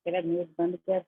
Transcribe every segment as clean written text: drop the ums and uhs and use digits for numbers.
तेरा म्यूट बंद कर।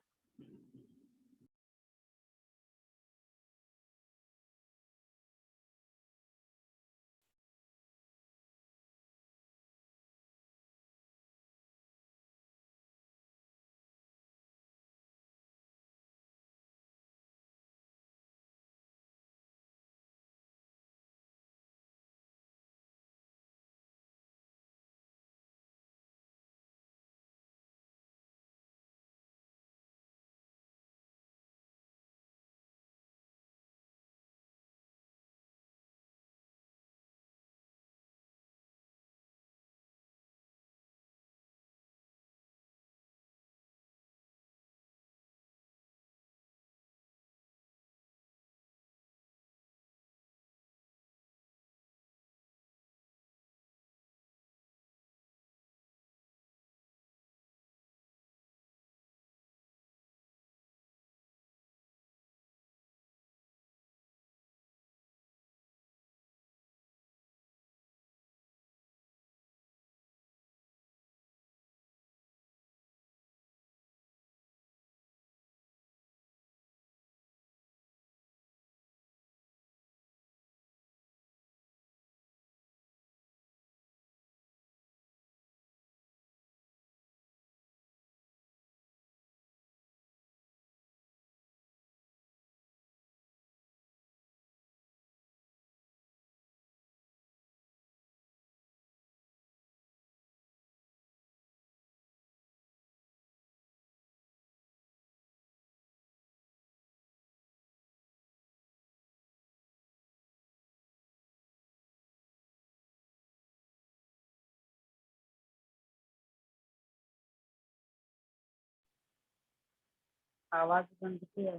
आवाज बंद किया।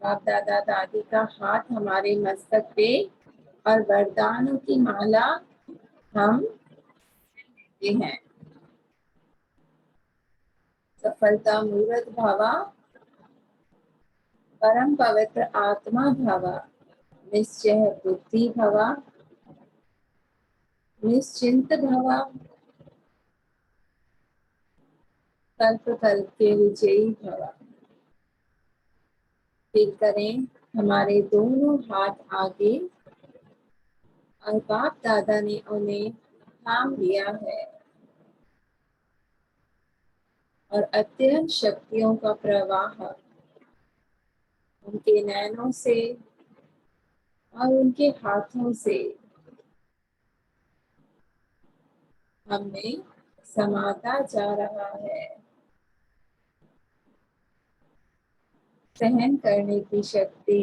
बाप दादा दादी का हाथ हमारे मस्तक पे और वरदानों की माला हम लेते हैं। सफलता मूर्त भावा, परम पवित्र आत्मा भावा, निश्चय बुद्धि भवा, निश्चिंत भवा, कल्प कल्प के विजयी भवा। फिर करें हमारे दोनों हाथ आगे और बाप दादा ने उन्हें थाम लिया है और अत्यंत शक्तियों का प्रवाह उनके नैनों से और उनके हाथों से हमें समाता जा रहा है। सहन करने की शक्ति,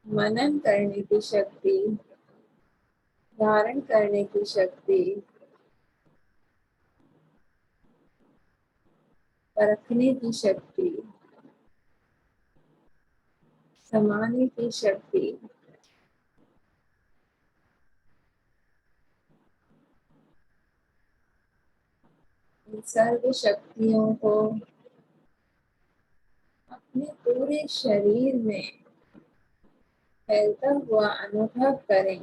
मनन करने की शक्ति, धारण करने की शक्ति, परखने की शक्ति, समाने की शक्ति, इन सर्व शक्तियों को अपने पूरे शरीर में फैलता हुआ अनुभव करें।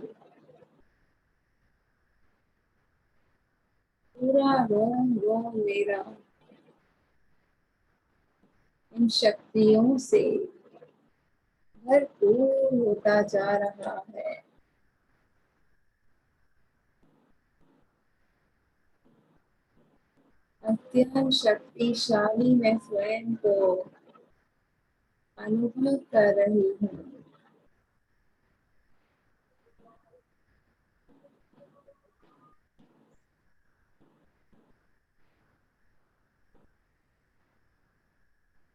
पूरा रोम रोम मेरा इन शक्तियों से भरपूर होता जा रहा है। अत्यंत शक्तिशाली मैं स्वयं को अनुभव कर रही हूँ।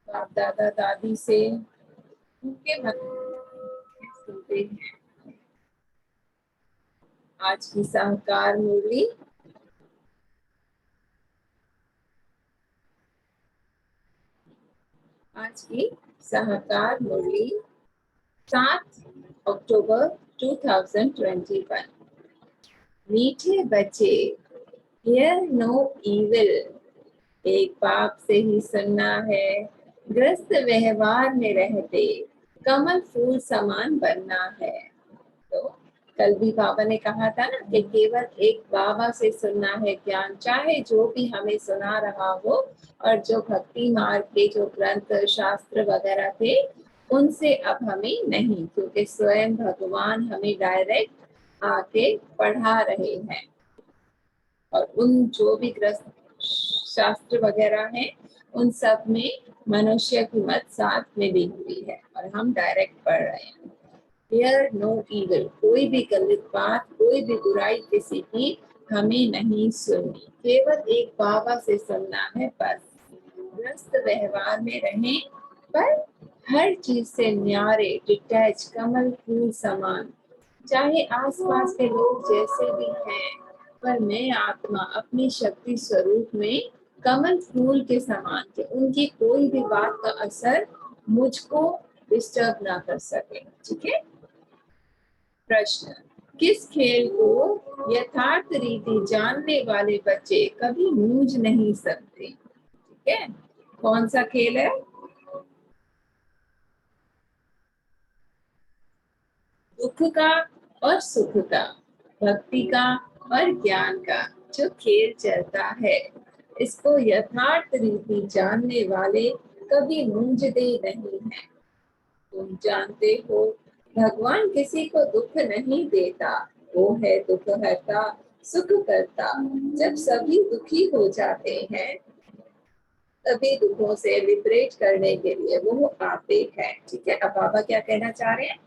बाप दादा दादी से उनके मन में सुनते हैं। आज की सहकार मुरली आज की सहकार मुरली 7 अक्टूबर 2021। मीठे बच्चे, हियर नो इविल, एक बाप से ही सुनना है। ग्रस्त व्यवहार में रहते कमल फूल समान बनना है। तो कल भी बाबा ने कहा था ना कि केवल एक बाबा से सुनना है ज्ञान, चाहे जो भी हमें सुना रहा हो। और जो भक्ति मार्ग के जो ग्रंथ शास्त्र वगैरह थे उनसे अब हमें नहीं, क्योंकि स्वयं भगवान हमें डायरेक्ट आके पढ़ा रहे हैं। और उन जो भी ग्रंथ शास्त्र वगैरह हैं उन सब में मनुष्य की मत साथ में दी हुई है और हम डायरेक्ट पढ़ रहे हैं। Fear no evil, कोई भी गलत बात, कोई भी बुराई किसी की हमें नहीं सुननी, केवल एक बाबा से सुनना है बस। व्यस्त व्यवहार में रहें पर हर चीज से न्यारे, डिटैच, कमल फूल समान। चाहे आसपास के लोग जैसे भी हैं, पर मैं आत्मा अपनी शक्ति स्वरूप में कमल फूल के समान, कि उनकी कोई भी बात का असर मुझको डिस्टर्ब ना कर सके। ठीक है। प्रश्न, किस खेल को यथार्थ रीति जानने वाले बच्चे कभी मूझ नहीं सकते? ठीक है, कौन सा खेल है? दुख का और सुख का, भक्ति का और ज्ञान का जो खेल चलता है, इसको यथार्थ रीति जानने वाले कभी मूंझते नहीं है। तुम जानते हो भगवान किसी को दुख नहीं देता, वो है दुख हरता, सुख करता। जब सभी दुखी हो जाते हैं तभी दुखों से लिबरेट करने के लिए वो आते हैं। ठीक है, अब बाबा क्या कहना चाह रहे हैं?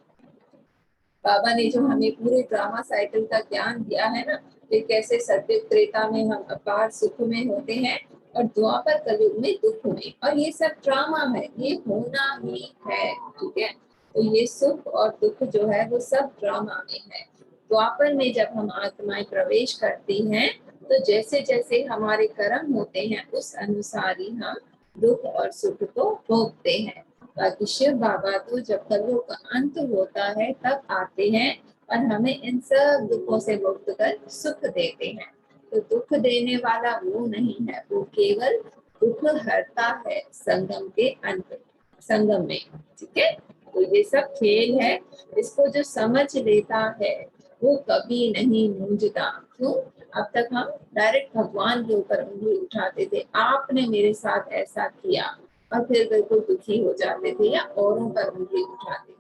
बाबा ने जो हमें पूरे ड्रामा साइकिल का ज्ञान दिया है ना, कि कैसे सत्य त्रेता में हम अपार सुख में होते हैं और द्वापर कलयुग में दुख में, और ये सब ड्रामा है, ये होना ही है। ठीक है, तो ये सुख और दुख जो है वो सब ड्रामा में है। द्वापर में जब हम आत्माएं प्रवेश करती हैं तो जैसे जैसे हमारे कर्म होते हैं उस अनुसार ही हम दुख और सुख को भोगते हैं। बाकी शिव बाबा तो जब कलयुग का अंत होता है तब आते हैं और हमें इन सब दुखों से मुक्त कर सुख देते हैं। तो दुख देने वाला वो नहीं है, वो केवल दुख हरता है संगम के अंत, संगम में। ठीक है, तो ये सब खेल है, इसको जो समझ लेता है वो कभी नहीं मूंझता। क्यों? अब तक हम डायरेक्ट भगवान के ऊपर उंगली उठाते थे, आपने मेरे साथ ऐसा किया, और फिर बिल्कुल दुखी हो जाते थे या औरों पर उंगली उठाते थे।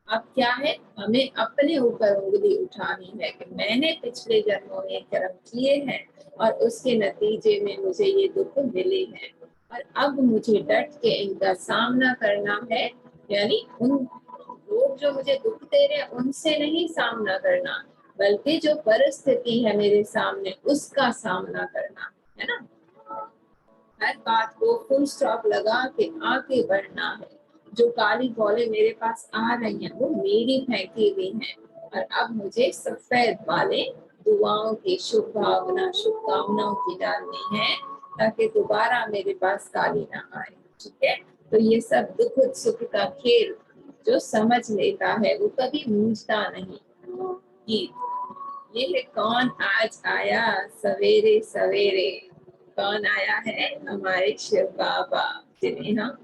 अब क्या है, हमें अपने ऊपर उंगली उठानी है कि मैंने पिछले जन्मों में कर्म किए हैं और उसके नतीजे में मुझे ये दुख मिले हैं, और अब मुझे डट के इनका सामना करना है। यानी उन लोग जो मुझे दुख दे रहे हैं उनसे नहीं सामना करना, बल्कि जो परिस्थिति है मेरे सामने उसका सामना करना है ना। हर बात को फुल स्टॉप लगा के आगे बढ़ना है। जो काली बॉलें मेरे पास आ रही हैं वो मेरी फेंकी हुई हैं, और अब मुझे सफेद वाले दुआओं की शुभकामनाओं की डालनी है, ताकि दोबारा मेरे पास काली ना आए। ठीक है, तो ये सब दुख सुख का खेल जो समझ लेता है वो कभी मूझता नहीं। गीत, ये है कौन आज आया सवेरे सवेरे। कौन आया है? हमारे शिव बाबा, जिन्हें हम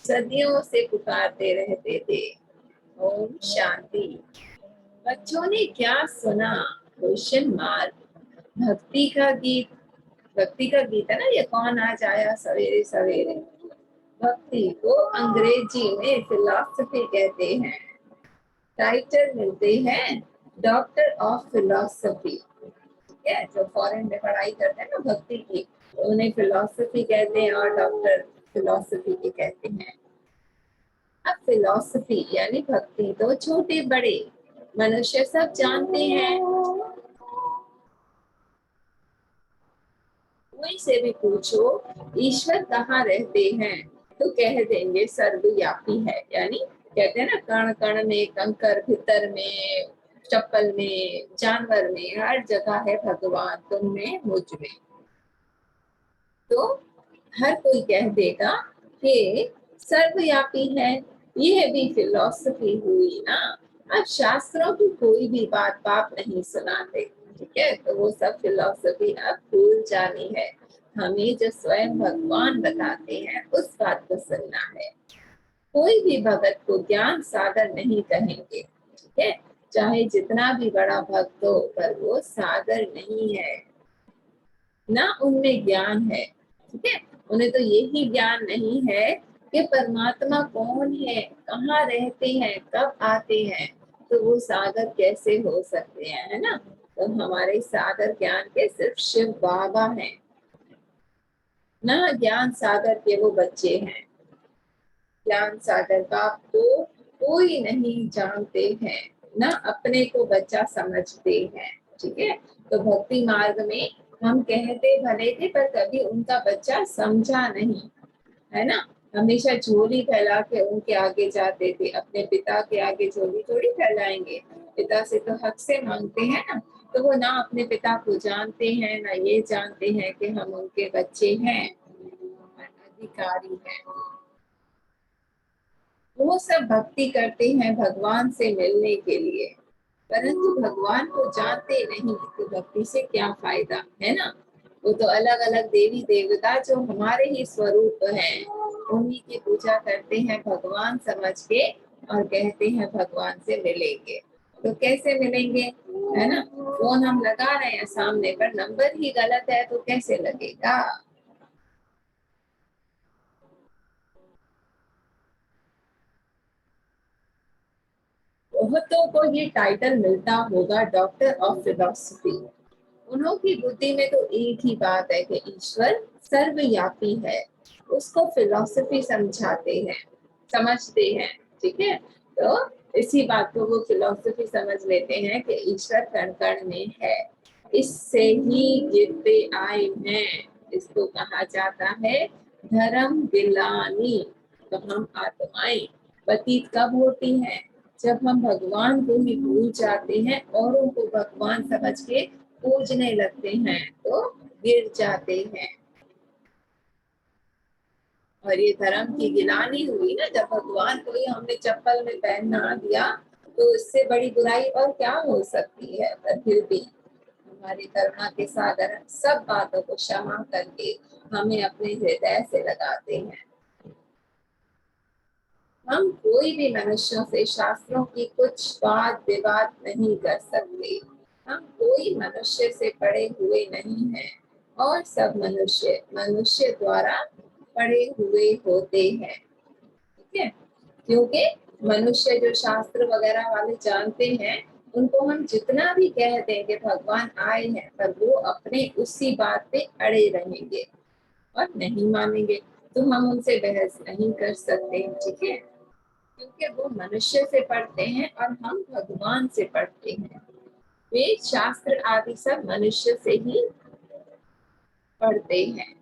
सदियों से पुकारते रहते थे। ओम शांति। बच्चों ने क्या सुना? Question mark. भक्ति का गीत, भक्ति का गीत है ना ये, कौन आज आया सवेरे सवेरे। भक्ति को अंग्रेजी में फिलॉसफी कहते हैं। टाइटल मिलते हैं डॉक्टर ऑफ फिलॉसफी। ठीक है, जो फॉरेन में पढ़ाई करते हैं ना भक्ति की, उन्हें फिलॉसफी कहते हैं और डॉक्टर फिलॉसफी के कहते हैं। अब फिलॉसफी यानी भक्ति तो छोटे बड़े मनुष्य सब जानते हैं। कोई से भी पूछो ईश्वर कहाँ रहते हैं तो कह देंगे सर्वव्यापी है। यानी कहते हैं ना, कण कण में, कंकर भीतर में, चप्पल में, जानवर में, हर जगह है भगवान, तुम में मुझ में। तो हर कोई कह देगा कि सर्वव्यापी है। यह भी फिलॉसफी हुई ना। अब शास्त्रों की कोई भी बात बाप नहीं सुनाते। ठीक है, तो वो सब फिलॉसफी अब भूल जानी है। हमें जो स्वयं भगवान बताते हैं उस बात को सुनना है। कोई भी भगत को ज्ञान सागर नहीं कहेंगे। ठीक है, चाहे जितना भी बड़ा भक्त हो, पर वो सागर नहीं है, ना उनमें ज्ञान है। ठीक है, उन्हें तो यही ज्ञान नहीं है कि परमात्मा कौन है, कहाँ रहते हैं, कब आते हैं, तो वो सागर कैसे हो सकते हैं, है ना। तो हमारे सागर ज्ञान के सिर्फ शिव बाबा हैं, ना ज्ञान सागर के वो बच्चे हैं। ज्ञान सागर का तो कोई नहीं जानते हैं, ना अपने को बच्चा समझते हैं। ठीक है, तो भक्ति मार्ग में हम कहते भले थे, पर कभी उनका बच्चा समझा नहीं, है ना। हमेशा झोली फैला के उनके आगे जाते थे, अपने पिता के आगे झोली थोड़ी फैलाएंगे, पिता से तो हक से मांगते हैं ना। तो वो ना अपने पिता को जानते हैं, ना ये जानते हैं कि हम उनके बच्चे हैं, अधिकारी हैं। वो सब भक्ति करते हैं भगवान से मिलने के लिए, परंतु भगवान को जानते नहीं, तो भक्ति से क्या फायदा, है ना। वो तो अलग अलग देवी देवता जो हमारे ही स्वरूप हैं, उन्हीं की पूजा करते हैं भगवान समझ के, और कहते हैं भगवान से मिलेंगे। तो कैसे मिलेंगे, है ना। फोन हम लगा रहे हैं सामने, पर नंबर ही गलत है, तो कैसे लगेगा। बहुतों को ये टाइटल मिलता होगा डॉक्टर ऑफ फिलोसफी। उन्हों की बुद्धि में तो एक ही बात है कि ईश्वर सर्वव्यापी है, उसको फिलोसफी समझाते हैं, समझते हैं। ठीक है, तो इसी बात को वो फिलोसफी समझ लेते हैं कि ईश्वर कण कण में है, इससे ही गिरते आए हैं। इसको कहा जाता है धर्म गिलानी। तो हम आत्माएं पतित कब होती हैं, जब हम भगवान को ही भूल जाते हैं, औरों को भगवान समझ के पूजने लगते हैं, तो गिर जाते हैं। और ये धर्म की गिलानी हुई ना, जब भगवान को ही हमने चप्पल में पहना दिया, तो इससे बड़ी बुराई और क्या हो सकती है। पर फिर भी हमारे करुणा के सागर सब बातों को क्षमा करके हमें अपने हृदय से लगाते हैं। हम कोई भी मनुष्यों से शास्त्रों की कुछ वाद विवाद नहीं कर सकते। हम कोई मनुष्य से पड़े हुए नहीं हैं, और सब मनुष्य मनुष्य द्वारा पड़े हुए होते हैं। ठीक है, क्योंकि मनुष्य जो शास्त्र वगैरह वाले जानते हैं, उनको हम जितना भी कह दें कि भगवान आए हैं, पर वो अपने उसी बात पे अड़े रहेंगे और नहीं मानेंगे, तो हम उनसे बहस नहीं कर सकते। ठीक है, क्योंकि वो मनुष्य से पढ़ते हैं और हम भगवान से पढ़ते हैं। वेद शास्त्र आदि सब मनुष्य से ही पढ़ते हैं।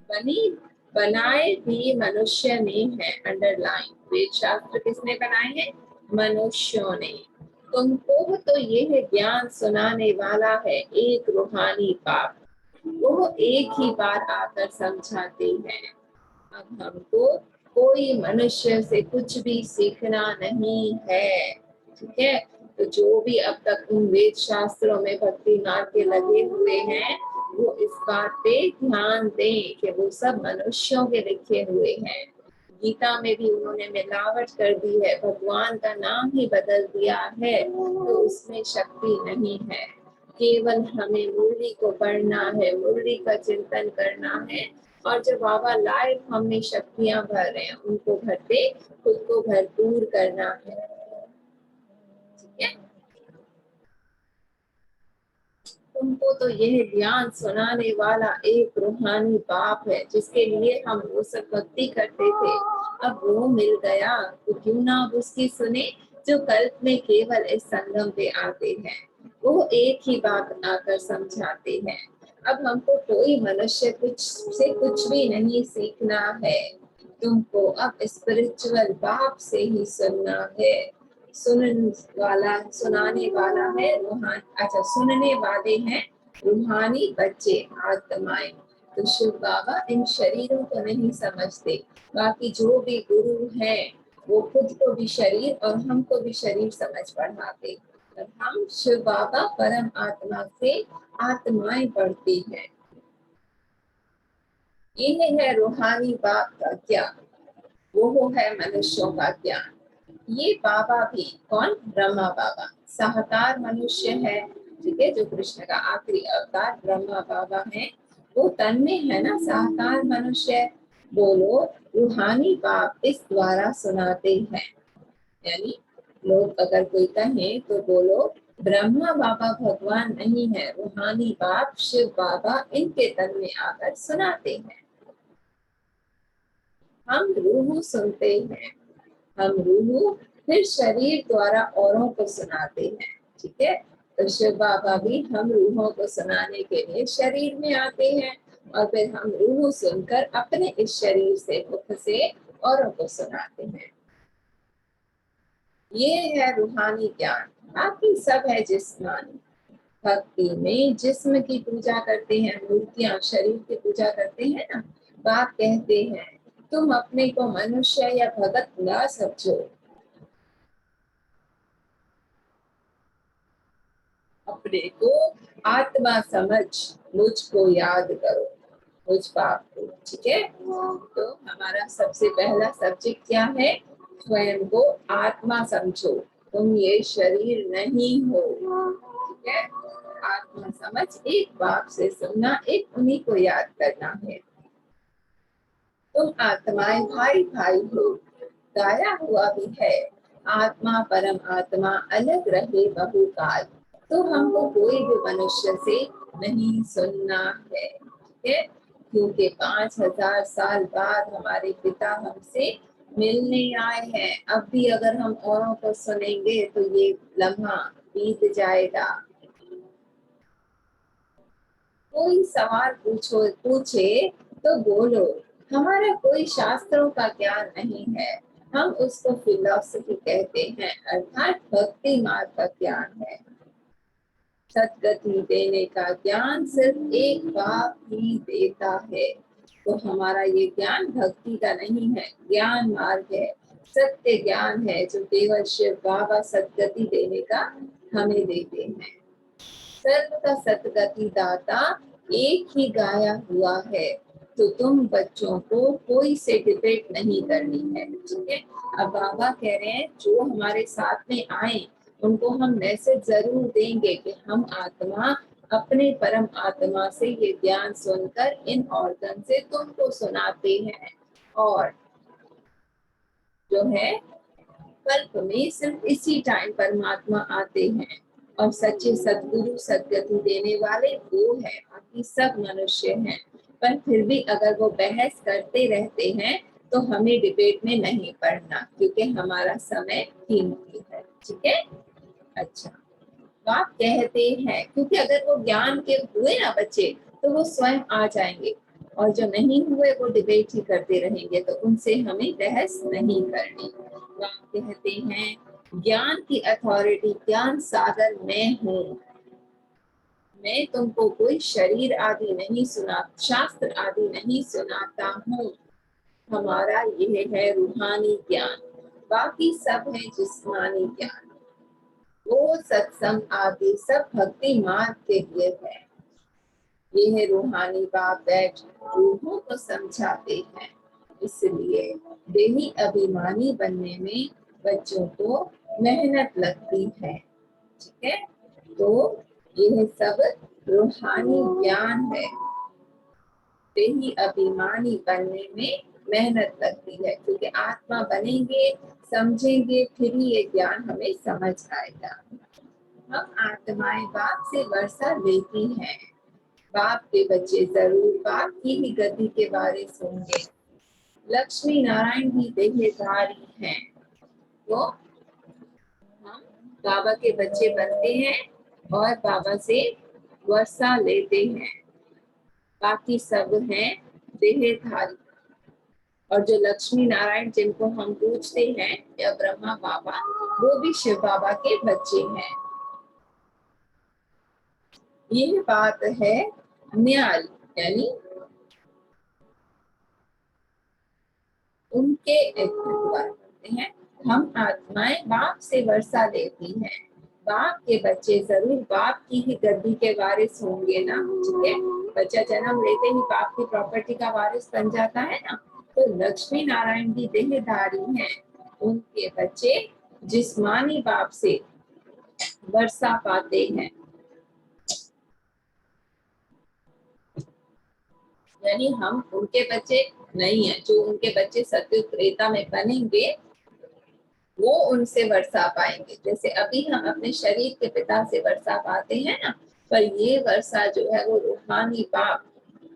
बनी बनाए भी मनुष्य ने है, अंडरलाइन। वेद शास्त्र किसने बनाए हैं, मनुष्यों ने। तुमको तो यह ज्ञान सुनाने वाला है एक रूहानी बाप, वो एक ही बार आकर समझाते हैं। अब हमको कोई मनुष्य से कुछ भी सीखना नहीं है। ठीक है, तो जो भी अब तक उन वेद शास्त्रों में भक्ति मार्ग के लगे हुए हैं, वो इस बात पे ध्यान दें कि वो सब मनुष्यों के लिखे हुए हैं। गीता में भी उन्होंने मिलावट कर दी है, भगवान का नाम ही बदल दिया है, तो उसमें शक्ति नहीं है। केवल हमें मुरली को पढ़ना है, मुरली का चिंतन करना है, और जो बाबा लाइव हमें शक्तियां भर रहे हैं, उनको भरते खुद को भरपूर करना है। ठीक है, तुमको तो यह ज्ञान सुनाने वाला एक रूहानी बाप है, जिसके लिए हम वो सब भक्ति करते थे, अब वो मिल गया, तो क्यों ना अब उसकी सुने, जो कल्प में केवल इस संगम पे आते हैं। वो एक ही बात आकर समझाते हैं। अब हमको कोई मनुष्य कुछ से कुछ भी नहीं सीखना है, तुमको अब स्पिरिचुअल बाप से ही सुनना है। सुनाने वाला है रूहानी, अच्छा सुनने वाले हैं रूहानी बच्चे, आत्माएं। तो शिव बाबा इन शरीरों को नहीं समझते, बाकी जो भी गुरु हैं वो खुद को भी शरीर और हमको भी शरीर समझ पढ़ाते, और हम शिव बाबा परम आत्मा से आत्माएं बढ़ती हैं। ये है रूहानी बाप का ज्ञान, वो है मनुष्यों का ज्ञान। ये बाबा भी, कौन? ब्रह्मा बाबा साकार मनुष्य है, ठीक है, जो कृष्ण का आखिरी अवतार ब्रह्मा बाबा है, वो तन में है ना, साकार मनुष्य। बोलो, रूहानी बाप इस द्वारा सुनाते हैं। यानी लोग अगर कोई कहे तो बोलो, ब्रह्मा बाबा भगवान नहीं है, रूहानी बाप शिव बाबा इनके तन में आकर सुनाते हैं। हम रूह सुनते हैं, हम रूह फिर शरीर द्वारा औरों को सुनाते हैं, ठीक है। तो शिव बाबा भी हम रूहों को सुनाने के लिए शरीर में आते हैं और फिर हम रूह सुनकर अपने इस शरीर से, मुख से औरों को सुनाते हैं। ये है रूहानी ज्ञान, बाकी सब है जिस्मानी। भक्ति में जिस्म की पूजा करते हैं, मूर्तियां शरीर की पूजा करते हैं ना। बाप कहते हैं, तुम अपने को मनुष्य या भगत न समझो, अपने को आत्मा समझ, मुझको याद करो, मुझ बाप को, ठीक है। तो हमारा सबसे पहला सब्जेक्ट क्या है? स्वयं को आत्मा समझो, तुम ये शरीर नहीं हो, ठीक है। आत्मा समझ, एक बाप से सुनना, एक उन्हीं को याद करना है। तुम आत्माएं भाई भाई हो, गाया हुआ भी है, आत्मा परम आत्मा अलग रहे बहुकाल। तो हमको कोई भी मनुष्य से नहीं सुनना है, ठीक है। क्योंकि 5000 साल बाद हमारे पिता हमसे मिलने आए हैं। अब भी अगर हम औरों को सुनेंगे तो ये लम्हा बीत जाएगा। कोई सवाल पूछे तो बोलो, हमारा कोई शास्त्रों का ज्ञान नहीं है, हम उसको फिलॉसफी कहते हैं, अर्थात भक्ति मार्ग का ज्ञान है। सदगति देने का ज्ञान सिर्फ एक बाप ही देता है। तो हमारा ये ज्ञान भक्ति का नहीं है, ज्ञान मार्ग है, सत्य ज्ञान है, जो केवल शिव बाबा सदगति देने का हमें देते हैं। सर्व का सतगति दाता एक ही गाया हुआ है। तो तुम बच्चों को कोई से डिबेट नहीं करनी है, ठीक है। अब बाबा कह रहे हैं जो हमारे साथ में आए उनको हम मैसेज जरूर देंगे कि हम आत्मा अपने परम आत्मा से ये ज्ञान सुनकर इन ऑर्गन से तुमको सुनाते हैं। और जो है कल्प में सिर्फ इसी टाइम परमात्मा आते हैं और सच्चे सदगुरु सदगति देने वाले वो है, बाकी सब मनुष्य हैं। पर फिर भी अगर वो बहस करते रहते हैं तो हमें डिबेट में नहीं पढ़ना, क्योंकि हमारा समय कीमती है, ठीक है। अच्छा, तो आप कहते हैं क्योंकि अगर वो ज्ञान के हुए ना बच्चे तो वो स्वयं आ जाएंगे, और जो नहीं हुए वो डिबेट ही करते रहेंगे, तो उनसे हमें बहस नहीं करनी। तो आप कहते हैं ज्ञान की अथॉरिटी, ज्ञान सागर मैं हूँ, मैं तुमको कोई शरीर आदि नहीं सुना, शास्त्र आदि नहीं सुनाता हूँ। हमारा यह है रूहानी ज्ञान, बाकी सब है जिस्मानी ज्ञान। वो सत्संग आदि सब भक्ति मार्ग के लिए है। ये रूहानी बाप बैठ रूहों को समझाते हैं, इसलिए देही अभिमानी बनने में बच्चों को मेहनत लगती है, ठीक है। तो यह सब रूहानी ज्ञान है। देही अभिमानी बनने में मेहनत लगती है, क्योंकि आत्मा बनेंगे, समझेंगे, फिर ही ये ज्ञान हमें समझ आएगा। हम आत्माएं बाप से वर्षा लेती हैं, बाप के बच्चे जरूर बाप की ही गति के बारे होंगे। लक्ष्मी नारायण भी देहधारी हैं, तो हम बाबा के बच्चे बनते हैं और बाबा से वर्षा लेते हैं। बाकी सब हैं देहधारी, और जो लक्ष्मी नारायण जिनको हम पूछते हैं या ब्रह्मा बाबा, वो भी शिव बाबा के बच्चे हैं। यह बात है न्याल, यानी उनके द्वारा करते हैं। हम आत्माएं बाप से वर्षा लेती हैं, बाप के बच्चे जरूर बाप की ही गद्दी के वारिस होंगे ना, ठीक है। बच्चा जन्म लेते ही बाप की प्रॉपर्टी का वारिस बन जाता है ना। तो लक्ष्मी नारायण भी देहधारी हैं, उनके बच्चे जिस्मानी बाप से वर्षा पाते हैं। यानी हम उनके बच्चे नहीं है, जो उनके बच्चे सतयुग त्रेता में बनेंगे वो उनसे वर्षा पाएंगे। जैसे अभी हम अपने शरीर के पिता से वर्षा पाते हैं ना, पर ये वर्षा जो है वो रूहानी बाप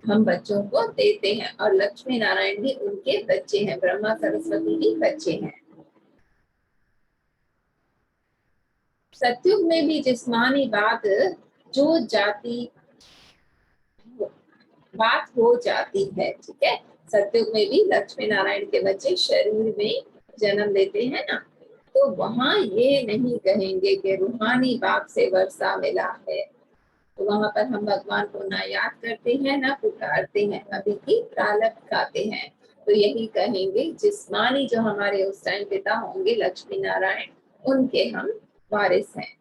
हम बच्चों को देते हैं। और लक्ष्मी नारायण भी उनके बच्चे हैं, ब्रह्मा सरस्वती भी बच्चे हैं। सतयुग में भी जिस्मानी बात हो जाती है, ठीक है। सतयुग में भी लक्ष्मी नारायण के बच्चे शरीर में जन्म लेते हैं ना, तो वहां ये नहीं कहेंगे कि रूहानी बाप से वर्षा मिला है। तो वहां पर हम भगवान को ना याद करते हैं ना पुकारते हैं, अभी की प्रारब्ध गाते हैं। तो यही कहेंगे जिस्मानी जो हमारे उस टाइम पिता होंगे लक्ष्मी नारायण, उनके हम वारिस हैं।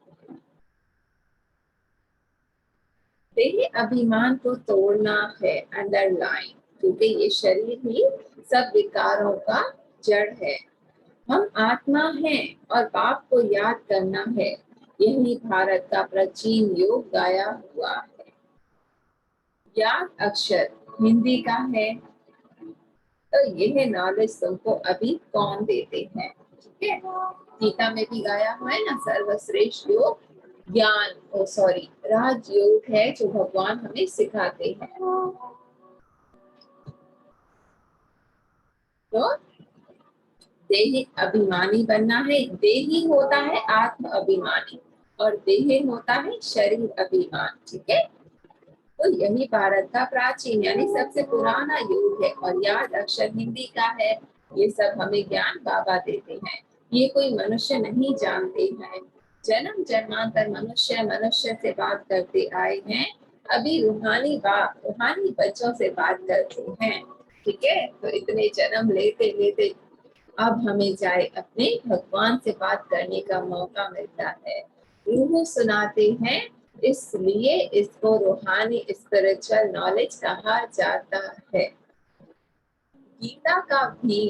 देह अभिमान को तोड़ना है, अंडरलाइन, क्योंकि ये शरीर ही सब विकारों का जड़ है। हम आत्मा हैं और बाप को याद करना है, यही भारत का प्राचीन योग गाया हुआ है। याद अक्षर हिंदी का है, तो यह नॉलेज तुमको अभी कौन देते हैं, ठीक है। गीता में भी गाया हुआ है ना, सर्वश्रेष्ठ योग ज्ञान राजयोग है जो भगवान हमें सिखाते हैं। तो देही अभिमानी बनना है। देही होता है आत्म अभिमानी और देह होता है शरीर अभिमान, ठीक है। तो यही भारत का प्राचीन यानी सबसे पुराना योग है। और याद अक्षर हिंदी का है, ये सब हमें ज्ञान बाबा देते हैं, ये कोई मनुष्य नहीं जानते हैं। जन्म जन्मांतर मनुष्य से बात करते आए हैं, अभी रूहानी बच्चों से बात करते हैं, ठीक है। तो इतने जन्म लेते लेते अब हमें जाए अपने भगवान से बात करने का मौका मिलता है। रूह सुनाते हैं, इसलिए इसको रूहानी स्पिरिचुअल नॉलेज कहा जाता है। गीता का भी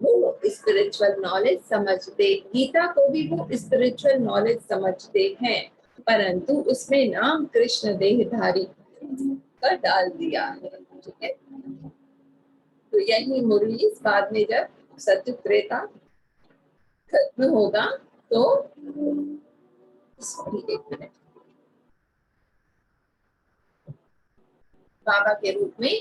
वो स्पिरिचुअल नॉलेज समझते, गीता को भी वो स्पिरिचुअल नॉलेज समझते हैं, परंतु उसमें नाम कृष्ण देहधारी का डाल दिया है, ठीक है। तो यही मुरली बाद में जब सत्युग त्रेता खत्म होगा तो एक मिनट, बाबा के रूप में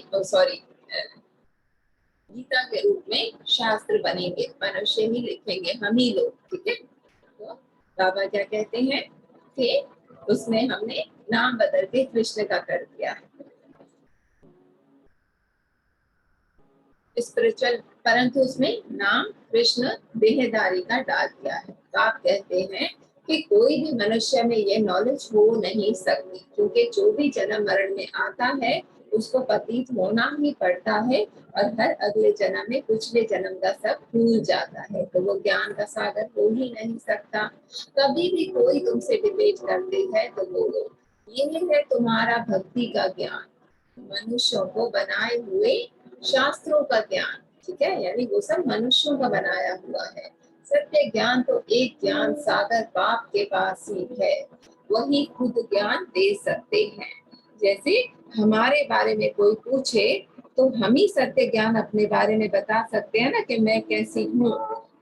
गीता के रूप में शास्त्र बनेंगे, मनुष्य ही लिखेंगे, हम ही लोग, ठीक है। तो बाबा क्या कहते हैं कि उसमें हमने नाम बदल के कृष्ण का कर दिया है स्पिरिचुअल, परंतु उसमें नाम कृष्ण देहधारी का डाल दिया है। तो आप कहते हैं कि कोई भी मनुष्य में ये नॉलेज हो नहीं सकती, क्योंकि जो भी जन्म मरण में आता है उसको पतित होना ही पड़ता है, और हर अगले जन्म में पिछले जन्म का सब भूल जाता है, तो वो ज्ञान का सागर हो ही नहीं सकता। कभी भी कोई तुमसे डिबेट करते हैं तो बोलो ये है तुम्हारा भक्ति का ज्ञान, मनुष्यों को बनाए हुए शास्त्रों का ज्ञान, ठीक है। यानी वो सब मनुष्यों का बनाया हुआ है। सत्य ज्ञान तो एक ज्ञान सागर बाप के पास ही है, वही खुद ज्ञान दे सकते हैं। जैसे हमारे बारे में कोई पूछे तो हम ही सत्य ज्ञान अपने बारे में बता सकते हैं ना कि मैं कैसी हूँ,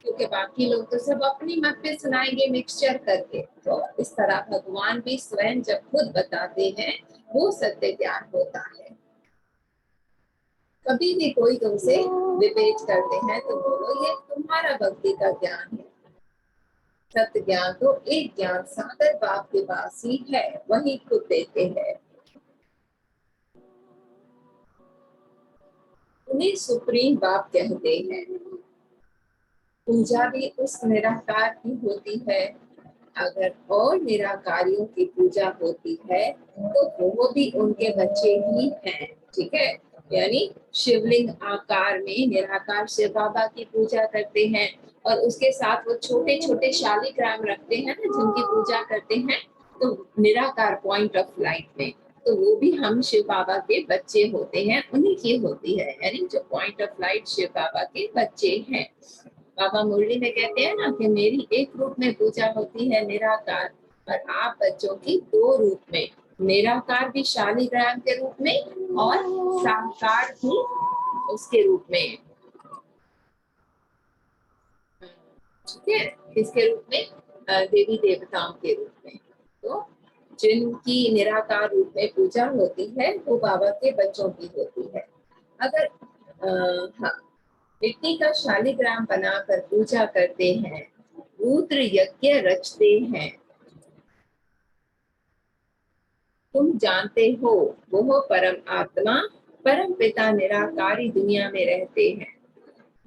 क्योंकि बाकी लोग तो सब अपनी मत पे सुनाएंगे मिक्सचर करके। तो इस तरह भगवान भी स्वयं जब खुद बताते हैं वो सत्य ज्ञान होता है। कभी भी कोई तुमसे डिबेट करते हैं तो बोलो ये तुम्हारा भक्ति का ज्ञान है। सत्य ज्ञान तो एक ज्ञान सागर बाप के पास ही है, वही खुद देते हैं। उन्हें सुप्रीम बाप कहते हैं। पूजा भी उस निराकार की होती है। अगर और निराकारियों की पूजा होती है तो वो भी उनके बच्चे ही हैं, ठीक है। यानी शिवलिंग आकार में निराकार शिव बाबा की पूजा करते हैं, और उसके साथ वो छोटे छोटे शालिग्राम रखते हैं ना जिनकी पूजा करते हैं, तो निराकार पॉइंट ऑफ लाइट में, तो वो भी हम शिव बाबा के बच्चे होते हैं, उन्हीं की होती है, यानी जो पॉइंट ऑफ लाइट शिव बाबा के बच्चे हैं। बाबा मुरली में कहते हैं ना कि मेरी एक रूप में पूजा होती है निराकार, और आप बच्चों की दो रूप में, निराकार भी शालिग्राम के रूप में और साकार भी उसके रूप में। ठीक है, किसके रूप में? देवी देवताओं के रूप में। तो जिनकी निराकार रूप में पूजा होती है वो बाबा के बच्चों की होती है। अगर हाँ, मिट्टी का शालिग्राम बनाकर पूजा करते हैं, रुद्र यज्ञ रचते हैं, तुम जानते हो वो परम आत्मा परम पिता निराकारी दुनिया में रहते हैं,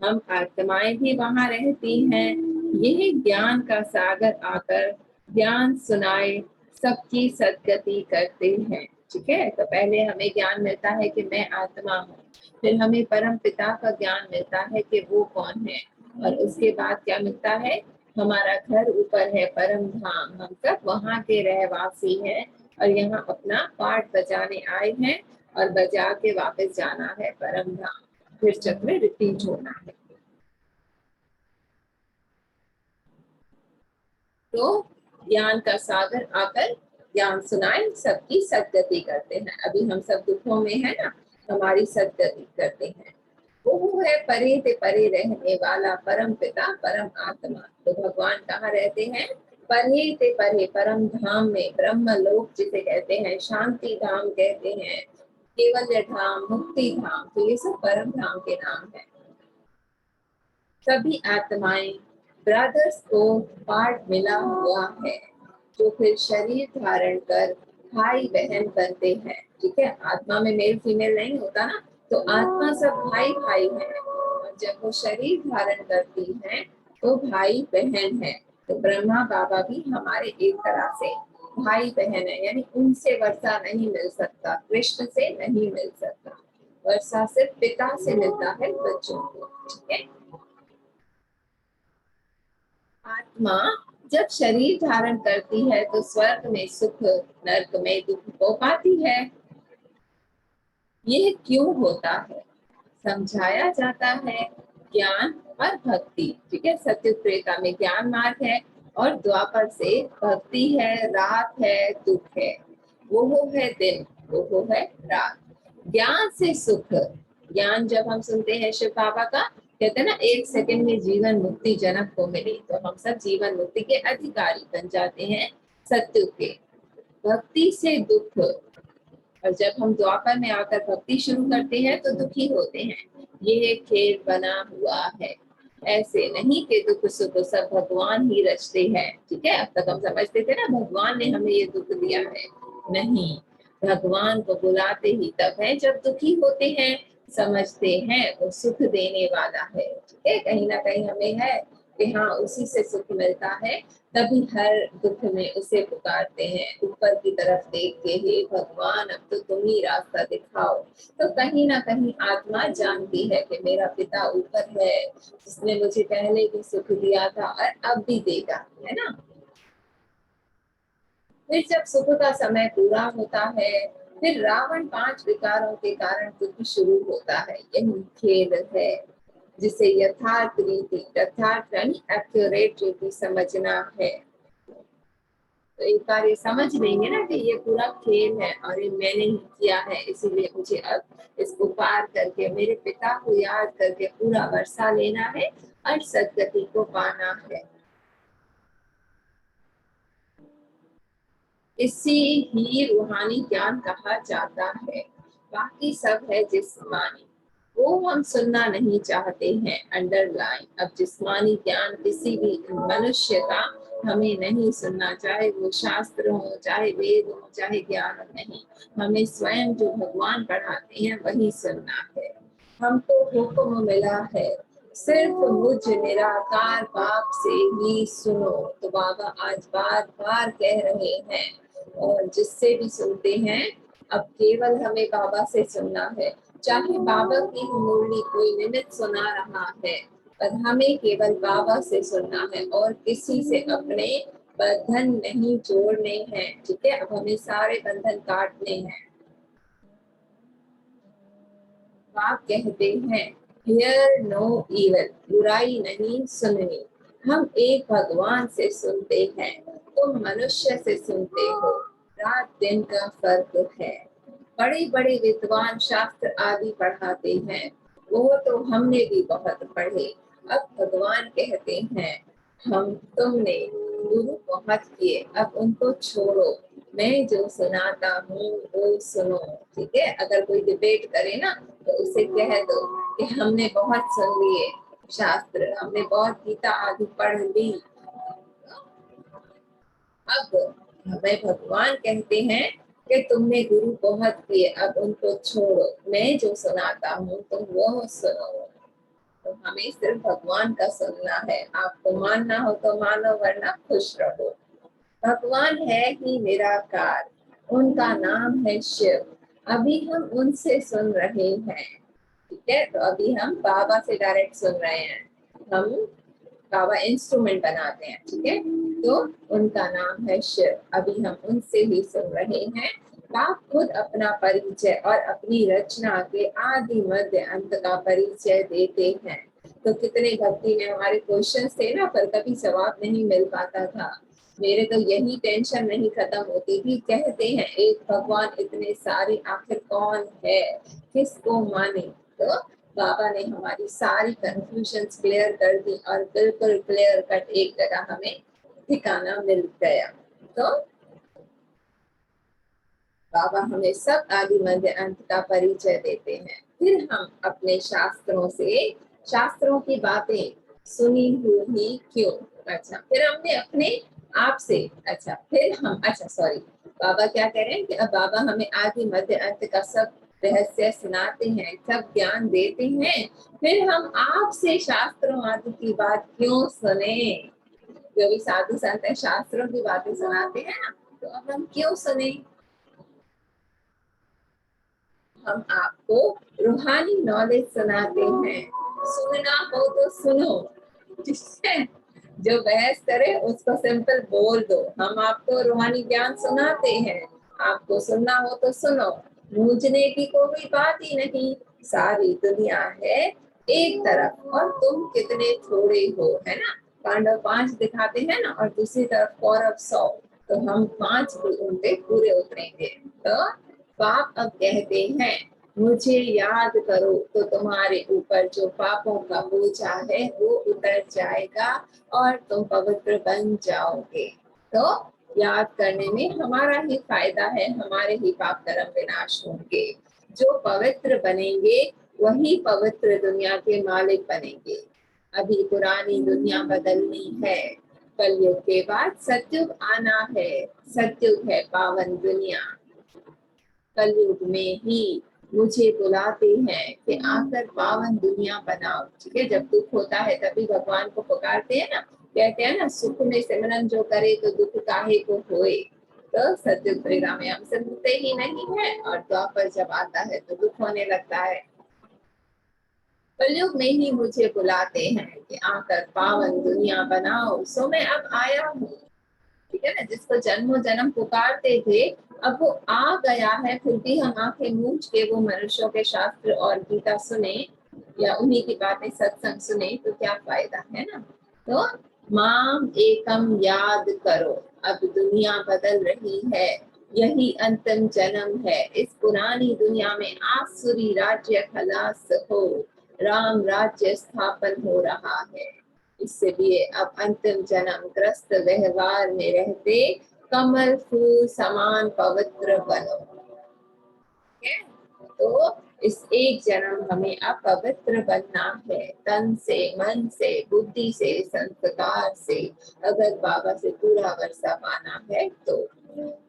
हम आत्माएं भी वहां रहती हैं। यह ज्ञान का सागर आकर ज्ञान सुनाए सबकी सदगति करते हैं। ठीक है, तो पहले हमें ज्ञान मिलता है कि मैं आत्मा हूँ, फिर हमें परम पिता का ज्ञान मिलता है कि वो कौन है, और उसके बाद क्या मिलता है? हमारा घर ऊपर है परम धाम, हम सब वहाँ के रहवासी हैं और यहाँ अपना पाठ बजाने आए हैं और बजा के वापस जाना है परम धाम, फिर चक्र रिपीट होना है। तो ज्ञान का सागर आकर ज्ञान सुनाए सबकी सदगति करते हैं। अभी हम सब दुखों में है ना, हमारी सदगति करते हैं। वो है परे से परे रहने वाला परम पिता परम आत्मा। तो भगवान कहाँ रहते हैं? परे से परे परम धाम में, ब्रह्म लोक जिसे कहते हैं, शांति धाम कहते हैं, केवल्य धाम, मुक्ति धाम, तो ये सब परम धाम के नाम है। सभी आत्माएं ब्रदर्स को पार्ट मिला हुआ है, जो फिर शरीर धारण कर भाई बहन बनते हैं। ठीक है, आत्मा में मेल फीमेल नहीं होता ना, तो आत्मा सब भाई भाई है, और जब वो शरीर धारण करती है तो भाई बहन है। तो ब्रह्मा बाबा भी हमारे एक तरह से भाई बहन है, यानी उनसे वर्षा नहीं मिल सकता, कृष्ण से नहीं मिल सकता, वर्षा सिर्फ पिता से मिलता है बच्चों को। ठीक है, आत्मा जब शरीर धारण करती है तो स्वर्ग में सुख, नरक में दुख को पाती है। यह क्यों होता है समझाया जाता है ज्ञान और भक्ति। ठीक है, सत्य त्रेता में ज्ञान मार्ग है और द्वापर से भक्ति है, रात है, दुख है, वो है दिन, वो है रात। ज्ञान से सुख, ज्ञान जब हम सुनते हैं शिव बाबा का, कहते हैं ना एक सेकंड में जीवन मुक्ति जनक को मिली, तो हम सब जीवन मुक्ति के अधिकारी बन जाते हैं सत्य के। भक्ति से दुख, और जब हम द्वापर में आकर भक्ति शुरू करते हैं तो दुखी होते हैं, ये खेल बना हुआ है। ऐसे नहीं कि दुख सुख सब भगवान ही रचते हैं। ठीक है, अब तक हम समझते थे ना भगवान ने हमें ये दुख दिया है, नहीं, भगवान को बुलाते ही तब है जब दुखी होते हैं, समझते हैं वो सुख देने वाला है। ठीक है, कहीं ना कहीं हमें है कि हाँ उसी से सुख मिलता है, तभी हर दुख में उसे पुकारते हैं, ऊपर की तरफ देख के, हे भगवान अब तो तुम ही रास्ता दिखाओ। तो कहीं ना कहीं आत्मा जानती है कि मेरा पिता ऊपर है, जिसने मुझे पहले भी सुख दिया था और अब भी देगा, है ना। फिर जब सुख का समय पूरा होता है, फिर रावण 5 विकारों के कारण दुख शुरू होता है। यही खेल है जिसे यथार्थ रीति, यथार्थ यानी एक्यूरेट रीति समझना है। तो एक बार ये समझ लेंगे ना कि ये पूरा खेल है और ये मैंने ही किया है, इसीलिए मुझे अब इसको पार करके मेरे पिता को याद करके पूरा वर्षा लेना है और सदगति को पाना है। इसी ही रूहानी ज्ञान कहा जाता है। बाकी सब है जिस्मानी, वो हम सुनना नहीं चाहते हैं। अंडरलाइन, अब जिस्मानी ज्ञान किसी भी मनुष्य का हमें नहीं सुनना, चाहे वो शास्त्र हो, चाहे वेद हो, चाहे ज्ञान नहीं, हमें स्वयं जो भगवान पढ़ाते हैं वही सुनना है। हमको हुक्म मिला है सिर्फ मुझ निराकार बाप से ही सुनो। तो बाबा आज बार बार कह रहे हैं, और जिससे भी सुनते हैं अब केवल हमें बाबा से सुनना है। चाहे बाबा की मुरली कोई निमित्त सुना रहा है, पर हमें केवल बाबा से सुनना है और किसी से अपने बंधन नहीं जोड़ने हैं। ठीक है, अब हमें सारे बंधन काटने हैं। बाप कहते हैं हियर नो इवल, बुराई नहीं सुननी। हम एक भगवान से सुनते हैं, तुम मनुष्य से सुनते हो, रात दिन का फर्क है। बड़े बड़े विद्वान शास्त्र आदि पढ़ाते हैं, वो तो हमने भी बहुत पढ़े। अब भगवान कहते हैं, हम तुमने गुरु बहुत किए, अब उनको छोड़ो, मैं जो सुनाता हूँ वो सुनो। ठीक है, अगर कोई डिबेट करे ना तो उसे कह दो कि हमने बहुत सुन लिए शास्त्र, हमने बहुत गीता आदि पढ़ ली। अब हमें भगवान कहते हैं कि तुमने गुरु बहुत किए, अब उनको छोड़ो, मैं जो सुनाता हूँ तुम वो सुनो। तो हमें सिर्फ भगवान का सुनना है। आपको मानना हो तो मानो, वरना खुश रहो। भगवान है ही निराकार, उनका नाम है शिव। अभी हम उनसे सुन रहे हैं। ठीक है, तो अभी हम बाबा से डायरेक्ट सुन रहे हैं। हम बाबा इंस्ट्रूमेंट बनाते हैं। ठीक है, तो उनका नाम है शिव, अभी हम उनसे ही सुन रहे हैं। आप खुद अपना परिचय और अपनी रचना के आदि मध्य अंत का परिचय देते हैं। तो कितने भक्ति में हमारे क्वेश्चन थे ना, पर कभी जवाब नहीं मिल पाता था। मेरे तो यही टेंशन नहीं खत्म होती थी। कहते हैं एक भगवान, इतने सारे, आखिर कौन है, किसको माने। तो बाबा ने हमारी सारी कंफ्यूजन्स क्लियर कर दी और बिल्कुल क्लियर कट एक जगह हमें ठिकाना मिल गया। तो बाबा हमें सब आदि मध्य अंत का परिचय देते हैं। फिर हम अपने शास्त्रों से, शास्त्रों की बातें सुनी हुई क्यों, अच्छा फिर हमने अपने आप से, अच्छा फिर हम, अच्छा सॉरी, बाबा क्या कह रहे हैं कि अब बाबा हमें आदि मध्य अंत का सब रहस्य सुनाते हैं, सब ज्ञान देते हैं। फिर हम आपसे शास्त्रों आदि की बात क्यों सुने। जो भी साधु संत है शास्त्रों की बातें सुनाते हैं ना, तो अब हम क्यों सुने। हम आपको रूहानी नॉलेज सुनाते हैं, सुनना हो तो सुनो। जिससे जो बहस करे उसको सिंपल बोल दो, हम आपको रूहानी ज्ञान सुनाते हैं, आपको सुनना हो तो सुनो। मूझने की कोई बात ही नहीं, सारी दुनिया है एक तरफ और तुम कितने थोड़े हो, है ना। पांडव 5 दिखाते हैं ना, और दूसरी तरफ कौरव 100, तो हम 5 भी उनपे पूरे उतरेंगे। तो पाप अब कहते हैं, मुझे याद करो तो तुम्हारे ऊपर जो पापों का बोझा है वो उतर जाएगा और तुम पवित्र बन जाओगे। तो याद करने में हमारा ही फायदा है, हमारे ही पाप कर्म विनाश होंगे। जो पवित्र बनेंगे वही पवित्र दुनिया के मालिक बनेंगे। अभी पुरानी दुनिया बदलनी है, कलयुग के बाद सतयुग आना है। सतयुग है पावन दुनिया, कलयुग में ही मुझे बुलाते हैं कि आकर पावन दुनिया बनाओ। ठीक है, जब दुख होता है तभी भगवान को पुकारते हैं ना, कहते हैं ना, सुख में सिमरन जो करे तो दुख काहे को होए। तो सतयुग त्रेता में हम सुनते ही नहीं है, और द्वापर जब आता है तो दुख होने लगता है। कलयुग में ही मुझे बुलाते हैं कि आकर पावन दुनिया बनाओ, सो मैं अब आया हूँ। ठीक है ना, जिसको जन्मों जन्म पुकारते थे, अब वो आ गया है। फिर भी हम आंखें मूंझ के वो मनुष्यों के शास्त्र और गीता सुने या उन्हीं की बातें सत्संग सुने तो क्या फायदा, है ना। तो माम एकम याद करो, अब दुनिया बदल रही है, यही अंतिम जन्म है। इस पुरानी दुनिया में आसुरी राज्य खलास हो, राम राज्य स्थापन हो रहा है। इसलिए अब अंतिम जन्म ग्रस्त व्यवहार में रहते कमल फूल समान पवित्र बनो। तो इस एक जन्म हमें अब पवित्र बनना है, तन से, मन से, बुद्धि से, संस्कार से, अगर बाबा से पूरा वर्षा पाना है तो।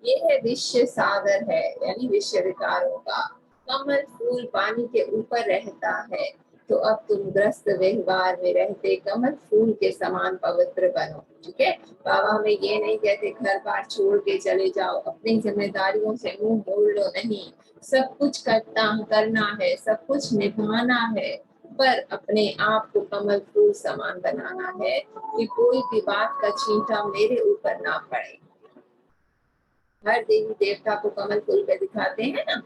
ये है विश्व सागर है, यानी विश्व विकारों का। कमल फूल पानी के ऊपर रहता है, तो अब तुम ग्रस्त व्यवहार में रहते कमल फूल के समान पवित्र बनो। ठीक है, बाबा हमें ये नहीं कहते घर बार छोड़ के चले जाओ, अपनी जिम्मेदारियों से मुंह मोड़ लो, नहीं। सब कुछ करना है, सब कुछ निभाना है, पर अपने आप को कमल फूल समान बनाना है कि कोई भी बात का छींटा मेरे ऊपर ना पड़े। हर देवी देवता को कमल फूल पे दिखाते हैं ना,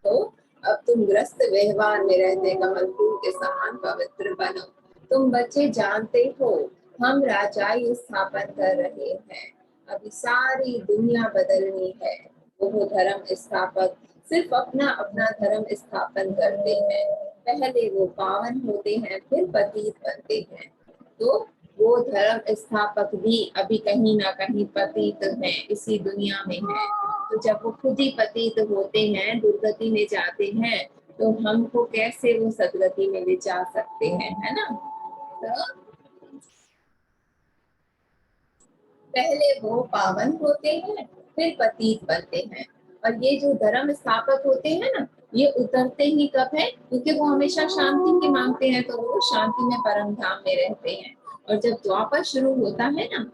तो अब तुम ग्रस्त व्यवहार में रहते कमल फूल के समान पवित्र बनो। तुम बच्चे जानते हो हम राजाई स्थापन कर रहे हैं, अभी सारी दुनिया बदलनी है। वो धर्म स्थापक सिर्फ अपना अपना धर्म स्थापन करते हैं, पहले वो पावन होते हैं फिर पतित बनते हैं। तो वो धर्म स्थापक भी अभी कहीं ना कहीं पतित हैं, इसी दुनिया में है। तो जब वो खुद ही पतित होते हैं, दुर्गति में जाते हैं, तो हमको कैसे वो सदगति में ले जा सकते हैं, है ना। तो पहले वो पावन होते हैं फिर पतित बनते हैं। और ये जो धर्म स्थापक होते हैं ना, ये उतरते ही कब है, क्योंकि वो हमेशा शांति की मांगते हैं, तो वो शांति में परम धाम में रहते हैं। और जब द्वापर शुरू होता है ना,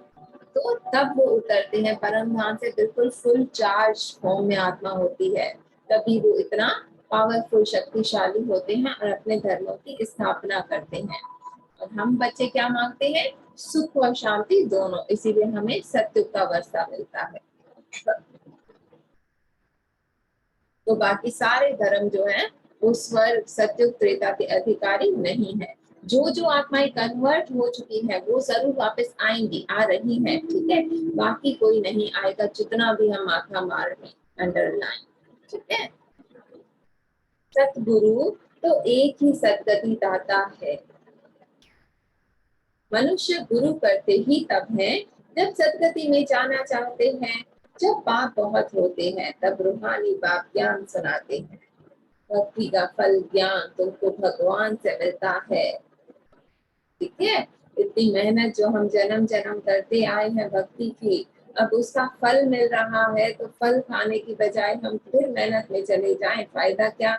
तो तब वो उतरते हैं परम धाम से, बिल्कुल फुल चार्ज फॉर्म में आत्मा होती है, तभी वो इतना पावरफुल शक्तिशाली होते हैं और अपने धर्मों की स्थापना करते हैं। और हम बच्चे क्या मांगते हैं, सुख और शांति दोनों, इसीलिए हमें सत्युग का वर्षा मिलता है। तो बाकी सारे धर्म जो है वो स्वर्ग सत्युग त्रेता के अधिकारी नहीं है। जो जो आत्माएं कन्वर्ट हो चुकी है वो जरूर वापस आएंगी, आ रही है, ठीक है। बाकी कोई नहीं आएगा, जितना भी हम माथा मार रहे, अंडरलाइन, ठीक है। सतगुरु तो एक ही सदगति दाता है। मनुष्य गुरु करते ही तब है जब सदगति में जाना चाहते हैं। जब पाप बहुत होते हैं तब रूहानी बाप ज्ञान सुनाते हैं। भक्ति का फल ज्ञान तुमको भगवान से मिलता है, ठीक है। इतनी मेहनत जो हम जन्म जन्म करते आए हैं भक्ति की, अब उसका फल मिल रहा है, तो फल खाने की बजाय हम फिर मेहनत में चले जाएं, फायदा क्या।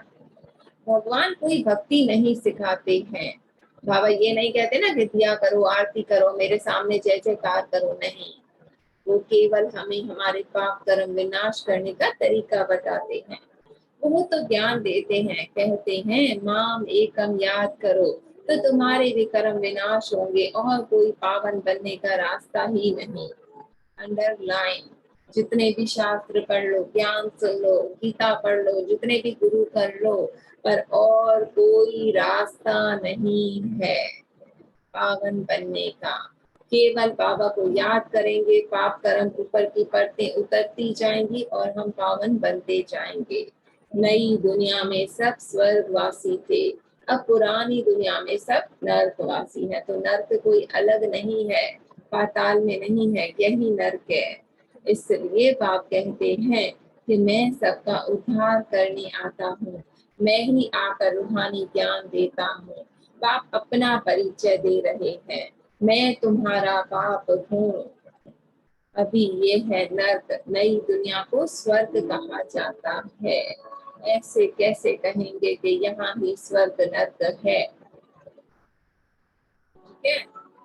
भगवान कोई भक्ति नहीं सिखाते हैं। बाबा ये नहीं कहते ना कि दिया करो, आरती करो, मेरे सामने जय जयकार करो, नहीं। वो केवल हमें हमारे पाप कर्म विनाश करने का तरीका बताते हैं। वो तो ज्ञान देते हैं, कहते हैं माम एकम याद करो तो तुम्हारे भी कर्म विनाश होंगे और कोई पावन बनने का रास्ता ही नहीं। अंडरलाइन, जितने भी शास्त्र पढ़ लो, ज्ञान सुन लो, गीता पढ़ लो, जितने भी गुरु कर लो, पर और कोई रास्ता नहीं है पावन बनने का। केवल बाबा को याद करेंगे, पाप कर्म ऊपर की परतें उतरती जाएंगी और हम पावन बनते जाएंगे। नई दुनिया में सब स्वर्गवासी थे, अब पुरानी दुनिया में सब नर्कवासी है। तो नर्क कोई अलग नहीं है, पाताल में नहीं है, यही नर्क है। इसलिए बाप कहते हैं कि मैं सबका उद्धार करने आता हूँ, मैं ही आकर रूहानी ज्ञान देता हूँ। बाप अपना परिचय दे रहे हैं, मैं तुम्हारा बाप हूँ। अभी ये है नर्क, नई दुनिया को स्वर्ग कहा जाता है। ऐसे कैसे कहेंगे कि यहाँ ही स्वर्ग नर्क है, ठीक है।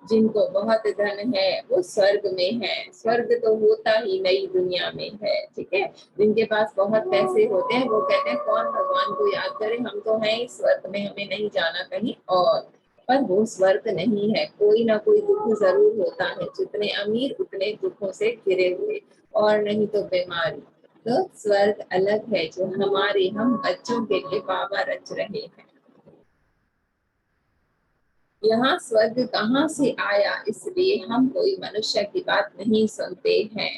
जिनको बहुत धन है वो स्वर्ग में है, स्वर्ग तो होता ही नई दुनिया में है, ठीक है। जिनके पास बहुत पैसे होते हैं वो कहते हैं कौन भगवान को याद करे, हम तो हैं ही स्वर्ग में, हमें नहीं जाना कहीं और। पर वो स्वर्ग नहीं है, कोई ना कोई दुख जरूर होता है, जितने अमीर उतने दुखों से घिरे हुए, और नहीं तो बीमारी। तो स्वर्ग अलग है जो हमारे हम बच्चों के लिए बाबा रच रहे हैं। यहाँ स्वर्ग कहाँ से आया, इसलिए हम कोई मनुष्य की बात नहीं सुनते हैं।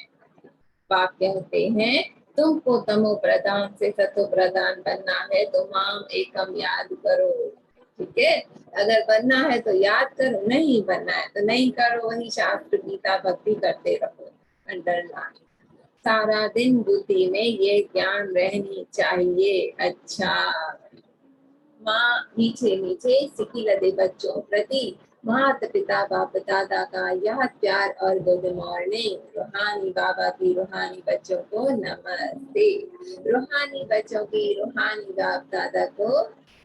बाप कहते हैं तुमको तमो प्रधान से सतो प्रधान बनना है तो माम एकम याद करो, ठीक है। अगर बनना है तो याद करो, नहीं बनना है तो नहीं करो, वही शास्त्र गीता भक्ति करते रहो। अंडरलाइन, सारा दिन बुद्धि में ये ज्ञान रहनी चाहिए। अच्छा, माँ मीठे मीठे सिकी लदे बच्चों प्रति माता पिता बाप दादा का यह प्यार और गुड मॉर्निंग। रूहानी बाबा की रूहानी बच्चों को नमस्ते, रूहानी बच्चों की रूहानी बाप दादा को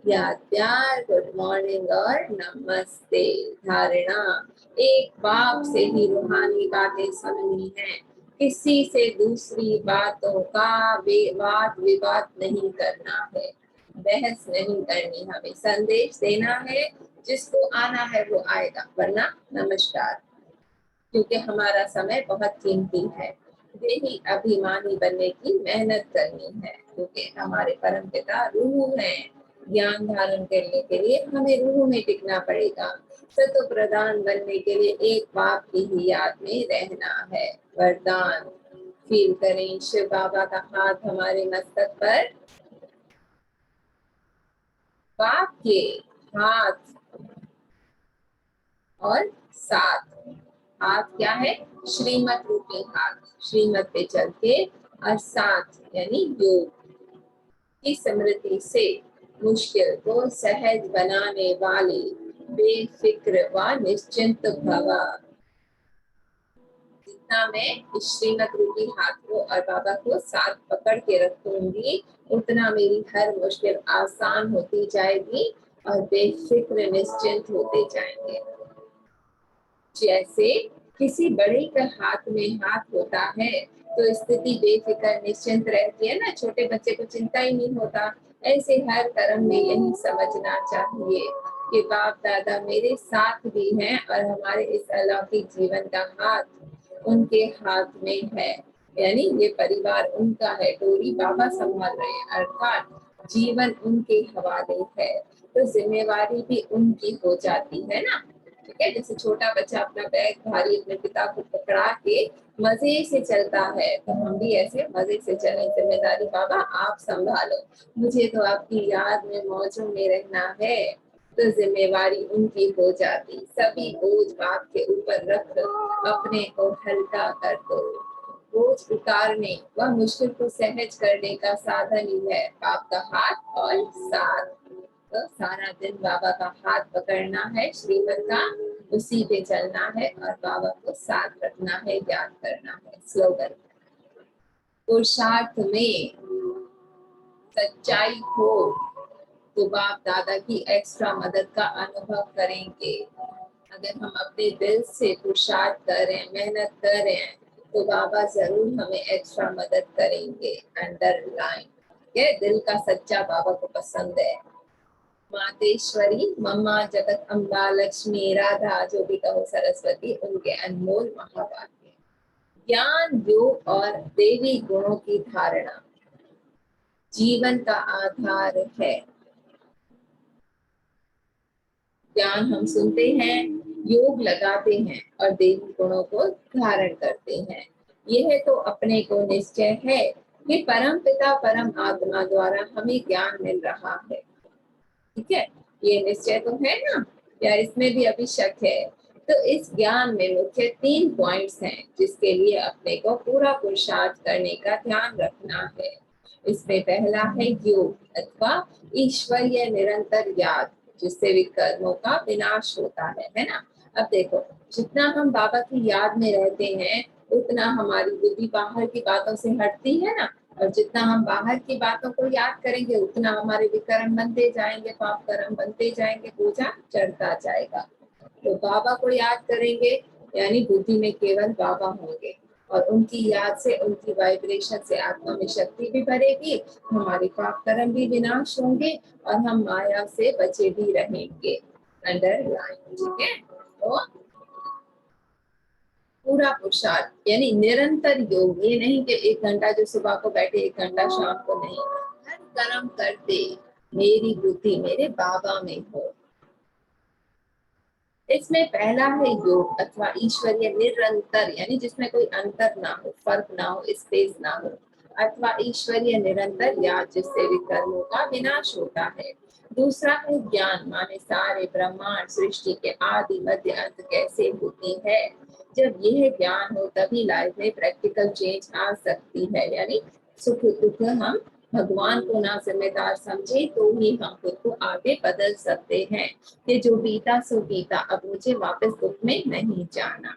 याद प्यार, गुड मॉर्निंग और नमस्ते। धारणा, एक बाप से ही रूहानी बातें सुननी है, किसी से दूसरी बातों का वाद विवाद नहीं करना है, बहस नहीं करनी, हमें संदेश देना है, जिसको आना है वो आएगा, वरना नमस्कार, क्योंकि हमारा समय बहुत कीमती है। देही अभिमानी बनने की मेहनत करनी है, क्योंकि हमारे परम पिता रूह हैं। ज्ञान धारण करने के लिए हमें रूह में टिकना पड़ेगा। सत्व प्रदान बनने के लिए एक बाप की ही याद में रहना है। वरदान फील करें, शिव बाबा का हाथ हमारे मस्तक पर, बाप के हाथ और साथ। हाथ क्या है? श्रीमत रूपी हाथ, श्रीमत पे चल के, और साथ यानी योग की स्मृति से मुश्किल को सहज बनाने वाले बेफिक्र व निश्चिंत भवा। जितना मैं इस श्रीमत रूपी हाथ को और बाबा को साथ पकड़ के रखूंगी, उतना मेरी हर मुश्किल आसान होती जाएगी और बेफिक्र निश्चिंत होते जाएंगे। जैसे किसी बड़े का हाथ में हाथ होता है तो स्थिति बेफिक्र निश्चिंत रहती है ना, छोटे बच्चे को चिंता ही नहीं होता। ऐसे हर कर्म में यही समझना चाहिए कि बाप दादा मेरे साथ भी हैं और हमारे इस अलौकिक जीवन का हाथ उनके हाथ में है, यानी ये परिवार उनका है, डोरी बाबा संभाल रहे हैं, अर्थात जीवन उनके हवाले है, तो जिम्मेवारी भी उनकी हो जाती है ना। ठीक है, जैसे छोटा बच्चा अपना बैग भारी अपने पिता को पकड़ा के मजे से चलता है, तो हम भी ऐसे मजे से चलें। जिम्मेदारी बाबा आप संभालो, मुझे तो आपकी याद में मौजों में रहना है, तो जिम्मेवारी उनकी हो जाती। सभी बोझ बाप के ऊपर रख अपने को हल्का कर दो। बोझ उतारने व मुश्किल को सहज करने का साधन ही है बाप का हाथ और साथ। तो सारा दिन बाबा का हाथ पकड़ना है, श्रीमत का उसी पे चलना है और बाबा को साथ रखना है, याद करना है। स्लोगन, पुरुषार्थ में सच्चाई हो तो बाप दादा की एक्स्ट्रा मदद का अनुभव करेंगे। अगर हम अपने दिल से पुरुषार्थ कर रहे हैं, मेहनत कर रहे हैं, तो बाबा जरूर हमें एक्स्ट्रा मदद करेंगे। अंडरलाइन, ये दिल का सच्चा बाबा को पसंद है। मातेश्वरी, मम्मा, जगत अम्बा, लक्ष्मी, राधा, जो भी कहो, सरस्वती, उनके अनमोल महावाक्य। ज्ञान, योग और देवी गुणों की धारणा जीवन का आधार है। ज्ञान हम सुनते हैं, योग लगाते हैं और देवी गुणों को धारण करते हैं। यह तो अपने को निश्चय है कि परम पिता परम आत्मा द्वारा हमें ज्ञान मिल रहा है। ठीक है, ये निश्चय तो है ना, या इसमें भी अभी शक है? तो इस ज्ञान में मुख्य 3 पॉइंट्स हैं जिसके लिए अपने को पूरा पुरुषार्थ करने का ध्यान रखना है। इसमें पहला है योग अथवा ईश्वरीय निरंतर याद, जिससे विकर्मों का विनाश होता है ना। अब देखो, जितना हम बाबा की याद में रहते हैं उतना हमारी बुद्धि बाहर की बातों से हटती है ना, और जितना हम बाहर की बातों को याद करेंगे उतना हमारे विकर्म बनते जाएंगे, पाप कर्म बनते जाएंगे, बोझा चढ़ता जाएगा। तो बाबा को याद करेंगे यानी बुद्धि में केवल बाबा होंगे और उनकी याद से, उनकी वाइब्रेशन से आत्मा में शक्ति भी बढ़ेगी, हमारे पाप कर्म भी विनाश होंगे और हम माया से बचे भी रहेंगे। अंडरलाइन, ठीक है। तो पूरा पुरुषार्थ यानी निरंतर योग, ये नहीं कि 1 घंटा जो सुबह को बैठे 1 घंटा शाम को नहीं, हर कर्म करते मेरी बुद्धि मेरे बाबा में हो। इसमें पहला है योग अथवा ईश्वरीय निरंतर, यानी जिसमें कोई अंतर ना हो, फर्क ना हो, स्पेस ना हो, अथवा ईश्वरीय निरंतर याद, जिससे विकर्मों का विनाश होता है। दूसरा है ज्ञान, माने सारे ब्रह्मांड सृष्टि के आदि मध्य अंत कैसे होती है। जब यह ज्ञान हो तभी लाइफ में प्रैक्टिकल चेंज आ सकती है, यानी सुख दुख हम भगवान को ना जिम्मेदार समझे तो ही हम खुद को आगे बदल सकते हैं। कि जो बीता सो बीता, अब मुझे वापस दुख में नहीं जाना।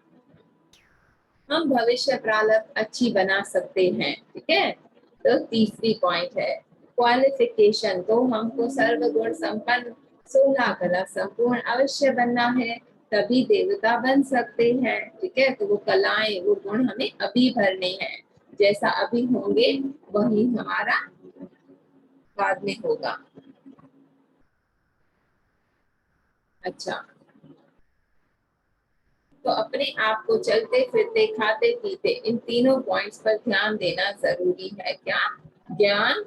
हम भविष्य प्रारब्ध अच्छी बना सकते हैं। ठीक है, तो तीसरी पॉइंट है क्वालिफिकेशन, तो हमको सर्वगुण संपन्न 16 कला संपूर्ण अवश्य बनना है, तभी देवता बन सकते हैं। ठीक है, तो वो कलाएं, वो गुण हमें अभी भरने हैं, जैसा अभी होंगे वही हमारा बाद में होगा। अच्छा, तो अब अपने आप को चलते फिरते खाते पीते इन तीनों पॉइंट्स पर ध्यान देना जरूरी है। क्या? ज्ञान,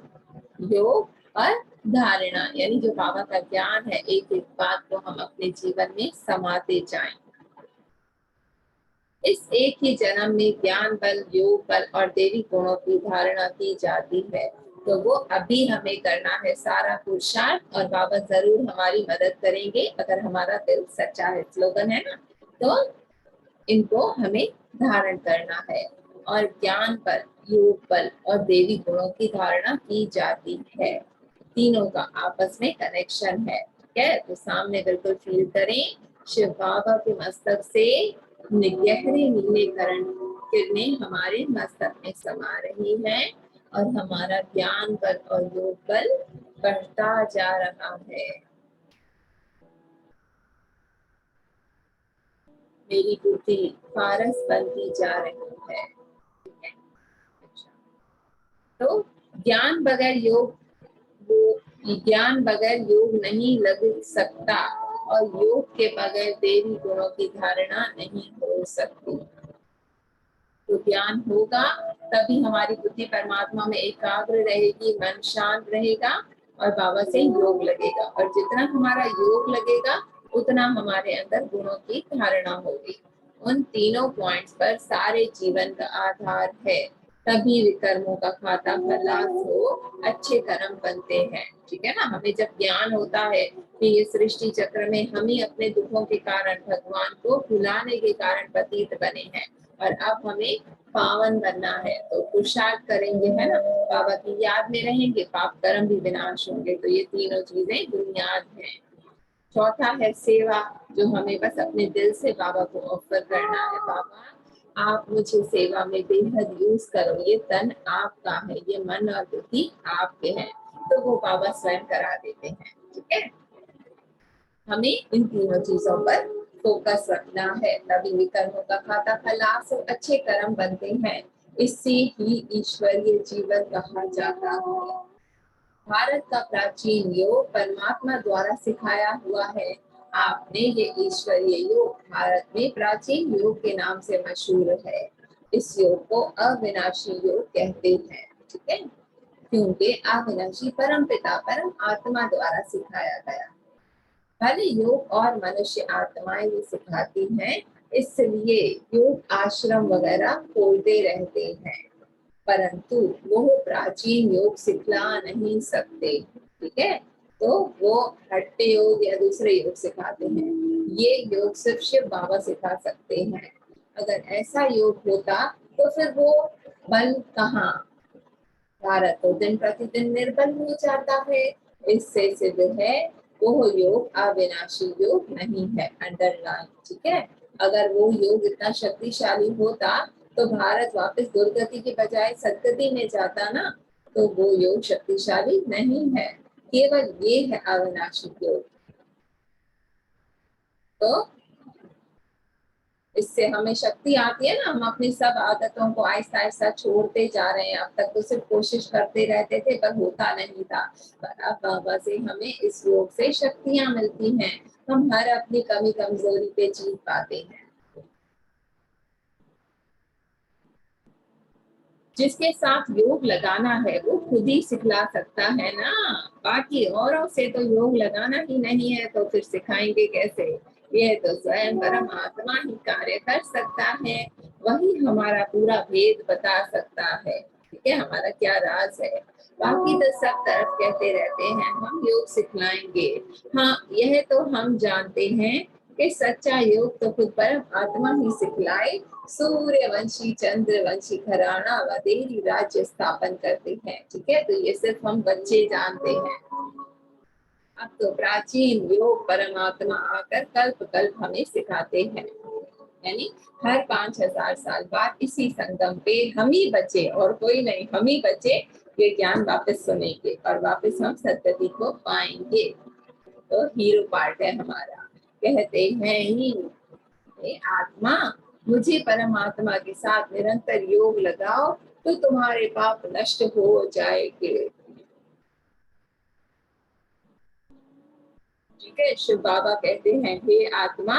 योग और धारणा, यानी जो बाबा का ज्ञान है, एक एक बात को हम अपने जीवन में समाते जाएं। इस एक ही जन्म में ज्ञान बल, योग बल और देवी गुणों की धारणा की जाती है। तो वो अभी हमें करना है सारा पुरुषार्थ, और बाबा जरूर हमारी मदद करेंगे अगर हमारा दिल सच्चा है। स्लोगन है ना, तो इनको हमें धारण करना है। और ज्ञान बल, योग बल और देवी गुणों की धारणा की जाती है। तीनों का आपस में कनेक्शन है। ठीक है, तो सामने बिल्कुल फील करें, शिव बाबा के मस्तक से गहरे नीले किरणें हमारे मस्तक में समा रही हैं और हमारा ज्ञान बल और योग बल बढ़ता जा रहा है। मेरी बुद्धि पारस बनती जा रही है। तो ज्ञान बगैर योग, ज्ञान बगैर योग नहीं लग सकता और योग के बगैर देवी गुणों की धारणा नहीं हो सकती। तो ज्ञान होगा तभी हमारी बुद्धि परमात्मा में एकाग्र रहेगी, मन शांत रहेगा और बाबा से योग लगेगा। और जितना हमारा योग लगेगा उतना हमारे अंदर गुणों की धारणा होगी। उन तीनों पॉइंट्स पर सारे जीवन का आधार है, तभी विकर्मों का खाता खलास हो, अच्छे कर्म बनते हैं। ठीक है ना, हमें जब ज्ञान होता है कि ये सृष्टि चक्र में हम ही अपने दुखों के कारण भगवान को भुलाने के कारण पतित बने हैं और अब हमें पावन बनना है, तो पुरुषार्थ करेंगे, है ना, बाबा की याद में रहेंगे, पाप कर्म भी विनाश होंगे। तो ये तीनों चीजें बुनियाद हैं। चौथा है सेवा, जो हमें बस अपने दिल से बाबा को ऑफर करना है। बाबा आप मुझे सेवा में बेहद यूज करो, ये तन आपका है, ये मन और बुद्धि आपके हैं। तो वो बाबा स्वयं करा देते हैं। ठीक है, हमें इन तीनों चीजों पर फोकस रखना है, तभी विकर्मों का खाता खलास और अच्छे कर्म बनते हैं। इससे ही ईश्वरीय जीवन कहा जाता है। भारत का प्राचीन योग परमात्मा द्वारा सिखाया हुआ है। आपने ये ईश्वरीय योग भारत में प्राचीन योग के नाम से मशहूर है। इस योग को अविनाशी योग कहते हैं। ठीक है, क्योंकि अविनाशी परम पिता परम आत्मा द्वारा सिखाया गया। भले योग और मनुष्य आत्माएं भी सिखाती हैं, इसलिए योग आश्रम वगैरह खोलते रहते हैं, परंतु वो प्राचीन योग सिखला नहीं सकते। ठीक है, तो वो हट्टे योग या दूसरे योग सिखाते हैं, ये योग सिर्फ शिव बाबा सिखा सकते हैं। अगर ऐसा योग होता तो फिर वो बल कहाँ, भारत तो दिन प्रतिदिन निर्बल हो जाता है। इससे सिद्ध है वो योग अविनाशी योग नहीं है, अंडरलाइन। ठीक है, अगर वो योग इतना शक्तिशाली होता तो भारत वापस दुर्गति के बजाय सदगति में जाता ना। तो वो योग शक्तिशाली नहीं है, केवल ये है अविनाशी योग। तो इससे हमें शक्ति आती है ना, हम अपनी सब आदतों को आहिस्ता आहिस्ता छोड़ते जा रहे हैं। अब तक तो सिर्फ कोशिश करते रहते थे पर होता नहीं था, पर अब बाबा से हमें इस योग से शक्तियां मिलती हैं, हम हर अपनी कमी कमजोरी पे जीत पाते हैं। जिसके साथ योग लगाना है वो खुद ही सिखला सकता है ना, बाकी औरों से तो योग लगाना ही नहीं है तो फिर सिखाएंगे कैसे। ये तो स्वयं परमात्मा ही कार्य कर सकता है, वही हमारा पूरा भेद बता सकता है। ठीक है, हमारा क्या राज है। बाकी तो सब तरफ कहते रहते हैं हम योग सिखलाएंगे। हाँ, यह तो हम जानते हैं कि सच्चा योग तो खुद परमात्मा ही सिखलाए। सूर्यवंशी चंद्रवंशी घराना वदेरी राज्य स्थापन करते हैं। ठीक है, तो ये सिर्फ हम बच्चे जानते हैं। अब तो प्राचीन योग परमात्मा आकर कल्प कल्प हमें सिखाते हैं, यानी हर 5000 साल बाद इसी संगम पे हम ही बचे और कोई नहीं, हम ही बचे ये ज्ञान वापस सुनेंगे और वापस हम सदगति को पाएंगे। तो हीरो पार्ट है हमारा। कहते हैं ही आत्मा मुझे परमात्मा के साथ निरंतर योग लगाओ तो तुम्हारे पाप नष्ट हो जाएंगे। ठीक है, शिव बाबा कहते हैं हे आत्मा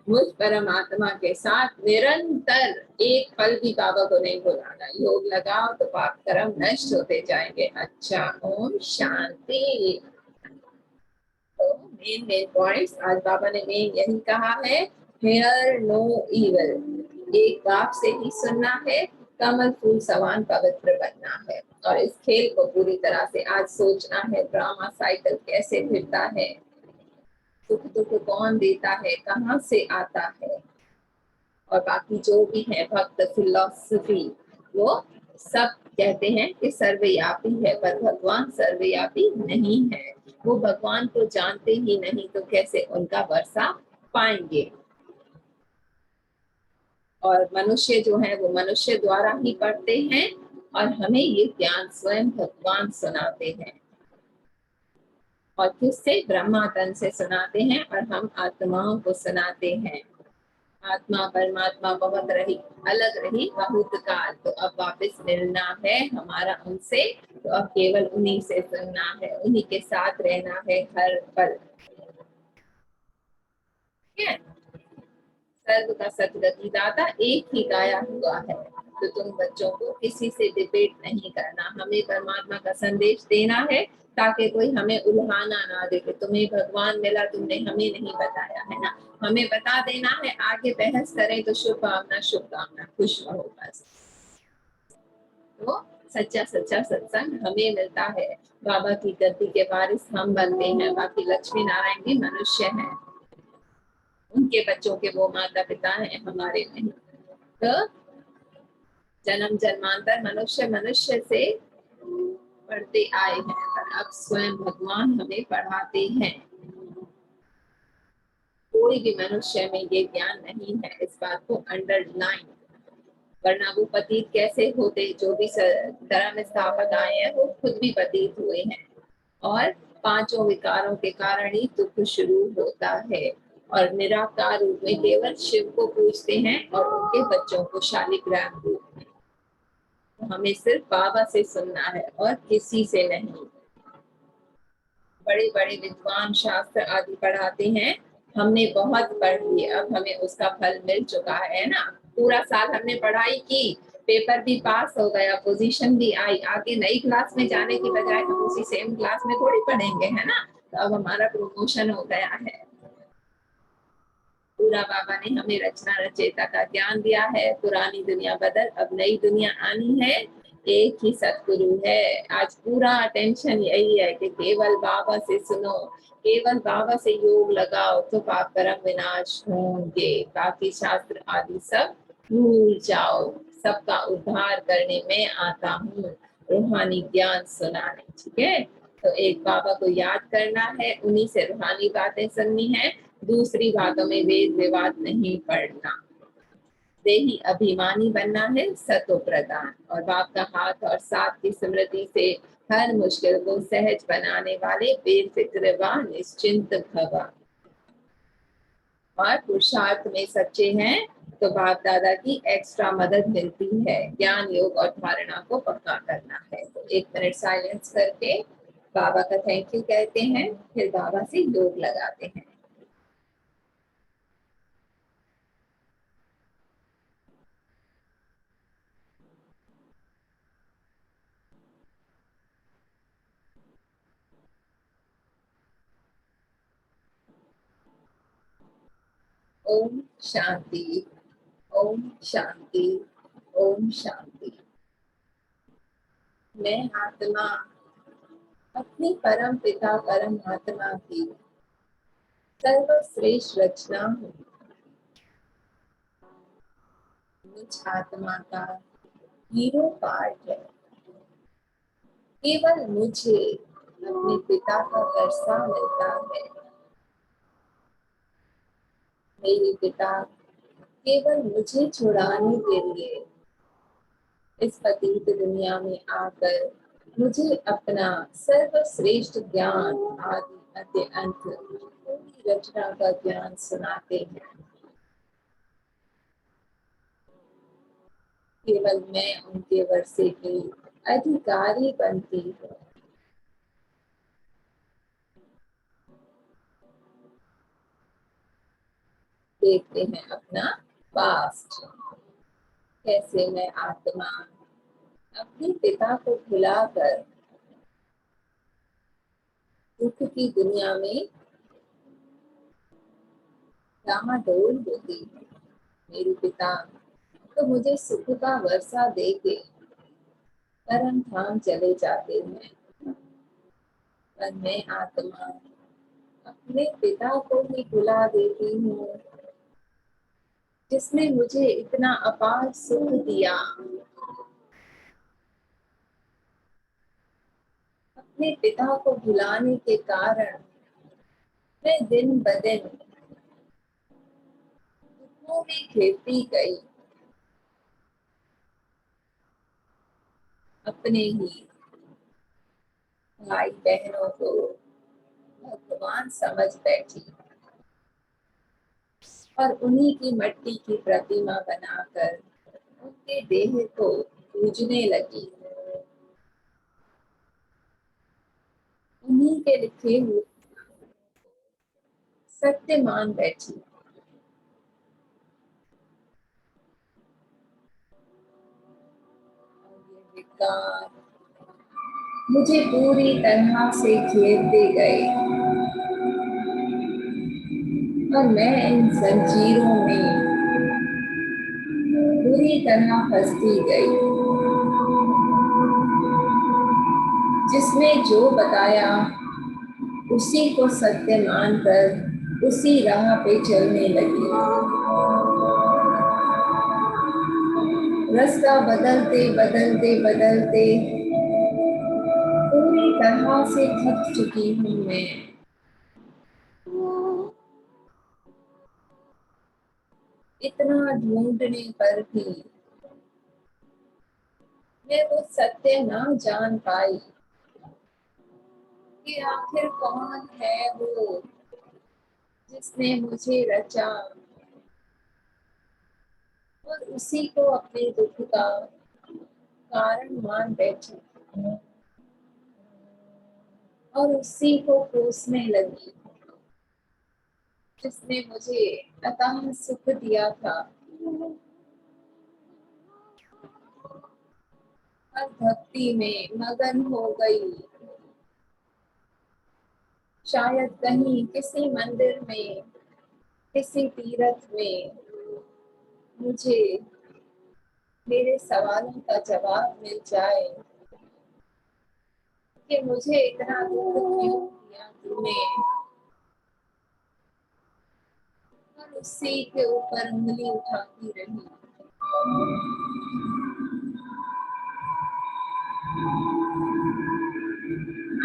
मुझ परमात्मा के साथ निरंतर एक पल भी बाबा को नहीं भुलाना। योग लगाओ तो पाप कर्म नष्ट होते जाएंगे। अच्छा, ओम शांति। तो मेन पॉइंट्स आज बाबा ने मेन यही कहा है, हेयर नो इवल, एक बाप से ही सुनना है, कमल फूल समान पवित्र बनना है। और इस खेल को पूरी तरह से आज सोचना है, ड्रामा साइकिल कैसे फिरता है, सुख दुख कौन देता है, कहाँ से आता है, और बाकी जो भी है भक्त फिलॉसफी, वो सब कहते हैं कि सर्वव्यापी है, पर भगवान सर्वव्यापी नहीं है। वो भगवान को जानते ही नहीं तो कैसे उनका वर्षा पाएंगे। और मनुष्य जो है वो मनुष्य द्वारा ही पढ़ते हैं, और हमें ये ज्ञान स्वयं भगवान सुनाते हैं। और किससे? ब्रह्मा तन से सुनाते हैं, और हम आत्माओं को सुनाते हैं। आत्मा परमात्मा बहुत रही, अलग रही बहुत काल, तो अब वापस मिलना है हमारा उनसे, तो अब केवल उन्हीं से सुनना है, उन्हीं के साथ रहना है हर पल। ठीक है? सर्व का सदगति दाता एक ही गाया हुआ है, तो तुम बच्चों को किसी से डिबेट नहीं करना, हमें परमात्मा का संदेश देना है, ताकि कोई हमें उल्हाना ना दे कि तुम्हें भगवान मिला, तुमने हमें नहीं बताया है ना। हमें बता देना है, आगे बहस करें तो शुभकामना शुभकामना, खुश रहो बस। तो सच्चा सच्चा सत्संग हमें मिलता है, बाबा की गद्दी के वारिस हम बनते हैं, बाकी लक्ष्मी नारायण भी मनुष्य हैं, उनके बच्चों के वो माता पिता हैं, हमारे नहीं। तो जन्म जन्मांतर मनुष्य मनुष्य से पढ़ते आए हैं, पर अब स्वयं भगवान हमें पढ़ाते हैं। कोई भी मनुष्य में ये ज्ञान नहीं है, इस बात को अंडरलाइन, वरना वो पतित कैसे होते? जो भी धर्म स्थापक आए हैं वो खुद भी पतित हुए हैं, और पांचों विकारों के कारण ही दुख शुरू होता है। और निराकार रूप में केवल शिव को पूजते हैं, और उनके बच्चों को शालिग्राम रूप में। तो हमें सिर्फ बाबा से सुनना है और किसी से नहीं। बड़े बड़े विद्वान शास्त्र आदि पढ़ाते हैं, हमने बहुत पढ़ लिए, अब हमें उसका फल मिल चुका है ना। पूरा साल हमने पढ़ाई की, पेपर भी पास हो गया, पोजीशन भी आई, आगे नई क्लास में जाने की बजाय हम उसी सेम क्लास में थोड़ी पढ़ेंगे, है ना। तो अब हमारा प्रमोशन हो गया है। पूरा बाबा ने हमें रचना रचयिता का ज्ञान दिया है, पुरानी दुनिया बदल, अब नई दुनिया आनी है, एक ही सतगुरु है। आज पूरा अटेंशन यही है कि केवल बाबा से सुनो, केवल बाबा से योग लगाओ, तो पाप कर्म विनाश होंगे, बाकी शास्त्र आदि सब भूल जाओ। सबका उद्धार करने में आता हूँ, रूहानी ज्ञान सुनाने। ठीक है, तो एक बाबा को याद करना है, उन्हीं से रूहानी बातें सुननी है, दूसरी बातों में वेद विवाद नहीं पढ़ना। देही अभिमानी बनना है, सतो प्रदान, और बाप का हाथ और साथ की स्मृति से हर मुश्किल को सहज बनाने वाले बेफिक्र व निश्चिंत भव। और पुरुषार्थ में सच्चे हैं तो बाप दादा की एक्स्ट्रा मदद मिलती है, ज्ञान योग और धारणा को पक्का करना है। तो 1 मिनट साइलेंस करके बाबा का थैंक यू कहते हैं, फिर बाबा से योग लगाते हैं। ओम शांति, ओम शांति, ओम शांति। मैं आत्मा अपनी परम पिता परमात्मा की सर्वश्रेष्ठ रचना हूँ। मुझ आत्मा का हीरो पार्ट है, केवल मुझे अपने पिता का वर्षा मिलता है। मेरे पिता केवल मुझे छुड़ाने के लिए इस पतित दुनिया में आकर मुझे अपना सर्वश्रेष्ठ ज्ञान आदि मध्य अंत पूरी रचना का ज्ञान सुनाते हैं। केवल मैं उनके वर्षे की अधिकारी बनती हूँ। देखते हैं अपना पास्ट। कैसे मैं आत्मा अपने पिता को भुलाकर दुख की दुनिया में डामाडोल होती है। मेरे पिता तो मुझे सुख का वर्षा देके परम धाम चले जाते हैं, पर मैं आत्मा अपने पिता को ही भुला देती हूँ जिसने मुझे इतना अपार सुख दिया। अपने पिता को भुलाने के कारण मैं दिन ब दिन दुखों में घिरती गई। अपने ही भाई बहनों को भगवान समझ बैठी और उन्हीं की मिट्टी की प्रतिमा बनाकर उनके देह को पूजने लगी। उन्हीं के लिखे हुए सत्य मान बैठी। विकार मुझे पूरी तरह से घेरते गए और मैं इन जंजीरों में बुरी तरह फंसती गई। जिसने जो बताया उसी को सत्य मानकर उसी राह पे चलने लगी। रास्ता बदलते बदलते बदलते पूरी तरह से थक चुकी हूँ मैं। इतना ढूंढने पर भी मैं वो सत्य ना जान पाई कि आखिर कौन है वो जिसने मुझे रचा और उसी को अपने दुख का कारण मान बैठी और उसी को कोसने लगी जिसने मुझे अतः सुख दिया था। और भक्ति में मगन हो गई। शायद कहीं किसी मंदिर में, किसी तीर्थ में मुझे मेरे सवालों का जवाब मिल जाए कि मुझे इतना दुख क्यों दिया तूने, और उसी के ऊपर उंगली उठाती रही।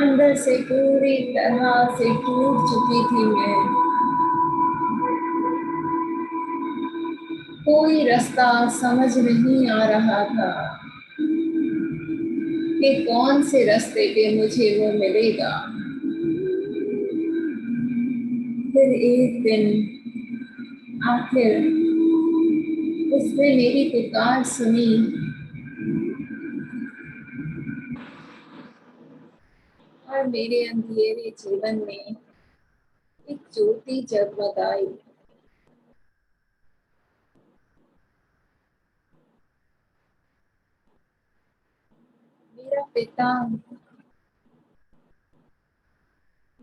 अंदर से पूरी तरह से टूट चुकी थी मैं। कोई रास्ता समझ नहीं आ रहा था कि कौन से रास्ते पे मुझे वो मिलेगा। फिर एक दिन आखिर उसने मेरी पुकार सुनी और मेरे अंधेरे जीवन में एक ज्योति जगमगाई। मेरा पिता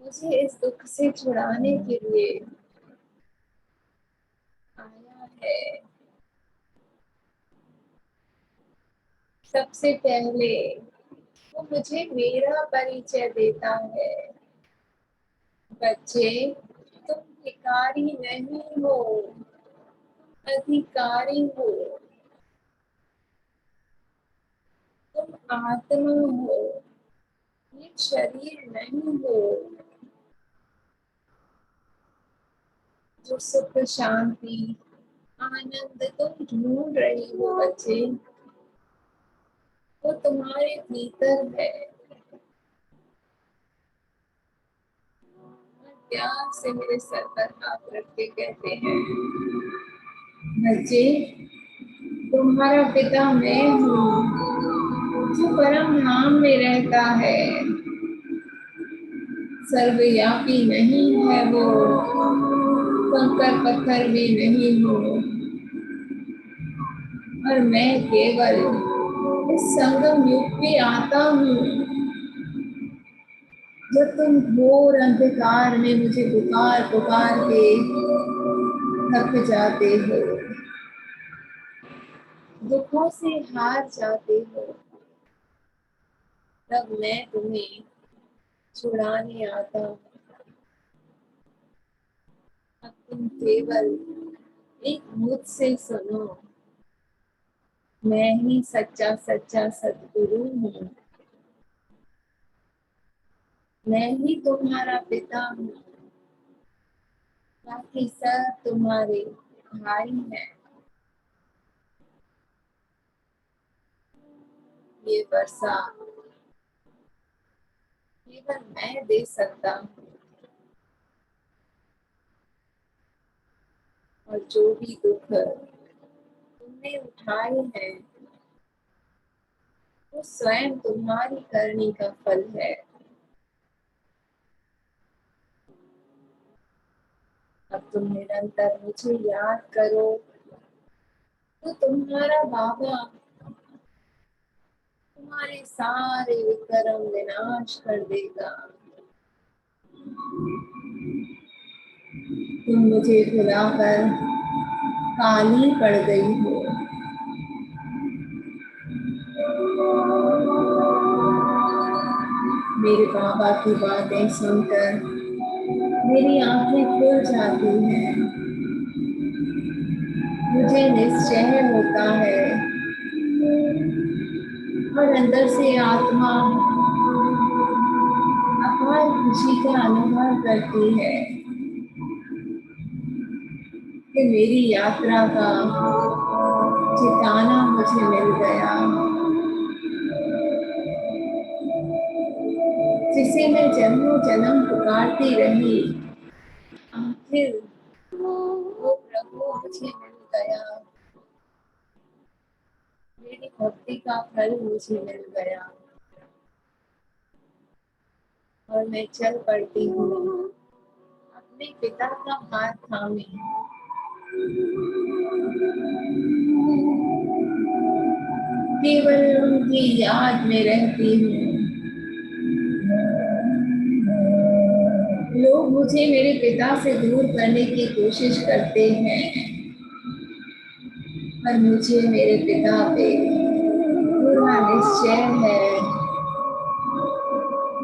मुझे इस दुख से छुड़ाने के लिए आया है। सबसे पहले वो मुझे मेरा परिचय देता है। बच्चे, तुम भिखारी नहीं हो, अधिकारी हो। तुम आत्मा हो, ये शरीर नहीं हो। जो सुख शांति आनंद तुम ढूंढ रही हो बच्चे, वो तुम्हारे भीतर है। प्यार से मेरे सर पर हाथ रख के कहते हैं, बच्चे, तुम्हारा पिता मैं हूँ जो परम धाम में रहता है। सर्वव्यापी नहीं है वो, कंकर पत्थर भी नहीं हूँ और मैं केवल इस संगम युग में आता हूँ जब तुम घोर अंधकार में मुझे पुकार पुकार के थक जाते हो, दुखों से हार जाते हो, तब मैं तुम्हें छुड़ाने आता हूँ। अब तुम केवल एक मुझसे सुनो, मैं ही सच्चा सच्चा सद्गुरु हूँ, मैं ही तुम्हारा पिता हूँ, बाकी सब तुम्हारे भाई हैं। ये वर्षा केवल मैं दे सकता हूँ और जो भी दुख तुमने उठाए हैं वो स्वयं तुम्हारी करनी का फल है। अब तुम निरंतर मुझे याद करो तो तुम्हारा बाबा तुम्हारे सारे विक्रम विनाश कर देगा। तुम मुझे भुलाकर काली पड़ गई हो, मेरे बाबा की बातें सुनकर मेरी आंखें खुल जाती हैं। मुझे निश्चय होता है और अंदर से आत्मा अपार खुशी का अनुभव करती है कि मेरी यात्रा का ठिकाना मुझे मिल गया, जिसे मैं जन्मों जन्म पुकारती रही। आखिर वो प्रभु मुझे मिल गया, मेरी भक्ति का फल मुझे मिल गया और मैं चल पड़ती हूँ अपने पिता का हाथ थामे। केवल उनकी याद में रहती हूँ। लोग मुझे मेरे पिता से दूर करने की कोशिश करते हैं पर मुझे मेरे पिता पे पूरा निश्चय है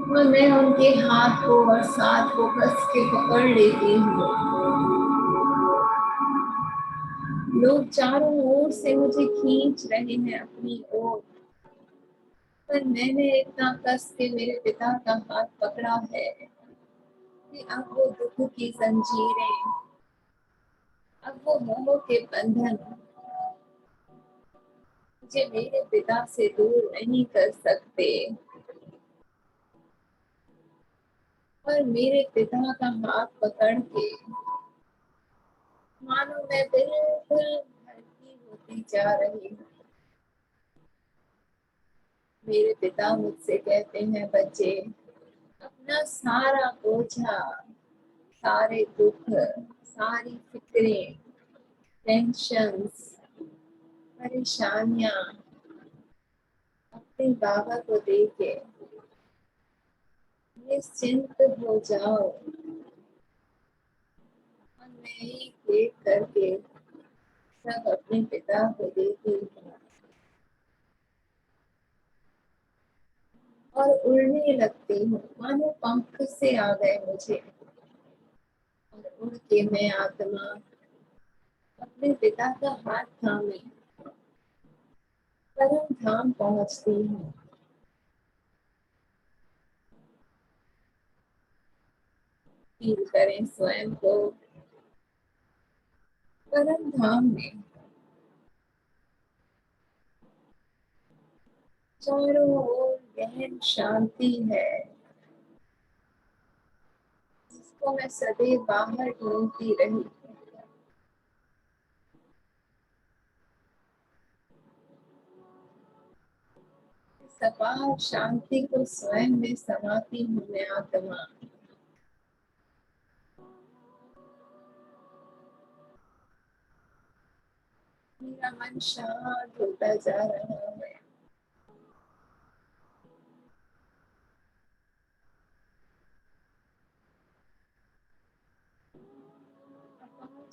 और मैं उनके हाथ को और साथ को कस के पकड़ लेती हूँ। लोग चारों ओर से मुझे खींच रहे हैं अपनी ओर, पर मैंने इतना कस के मेरे पिता का हाथ पकड़ा है कि अब वो दुख की जंजीरें, अब वो मोह के बंधन मुझे मेरे पिता से दूर नहीं कर सकते और मेरे पिता का हाथ पकड़ के मानो मैं बिल्कुल हल्की होती जा रही हूँ। मेरे पिता मुझसे कहते हैं, बच्चे अपना सारा बोझा, सारे दुख, सारी फिक्रें, टेंशन्स, परेशानियां अपने बाबा को दे के निश्चिंत हो जाओ और मैं एक एक करके सब अपने पिता को देती हूँ और उड़ने लगती हूँ मानो पंख से आ गए मुझे और उड़ के मैं आत्मा अपने पिता का हाथ थामे परम धाम पहुंचती हूँ। फील करें स्वयं को परम धाम में। चारों ओर गहन शांति है जिसको मैं सदैव बाहर ढूंढती रही। इस अपार शांति को स्वयं में समाती हूँ मैं आत्मा। मेरा मन शांत होता जा रहा है।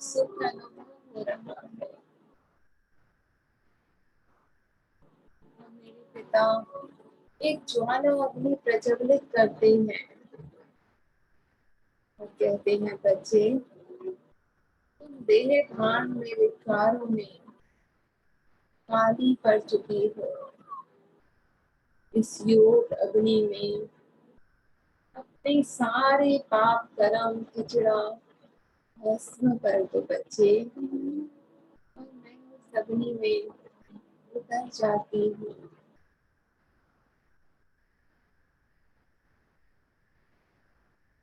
सुख अनुभव हो रहा है। और मेरे पिता एक ज्वाला अग्नि प्रज्वलित करते हैं और कहते हैं, बच्चे तुम देह भान में विकारों में काली पड़ चुकी हो। इस योग अग्नि में अपने सारे पाप कर्म कचरा भस्म कर दो बच्चे, और मैं उस अग्नि में उतर जाती हूँ।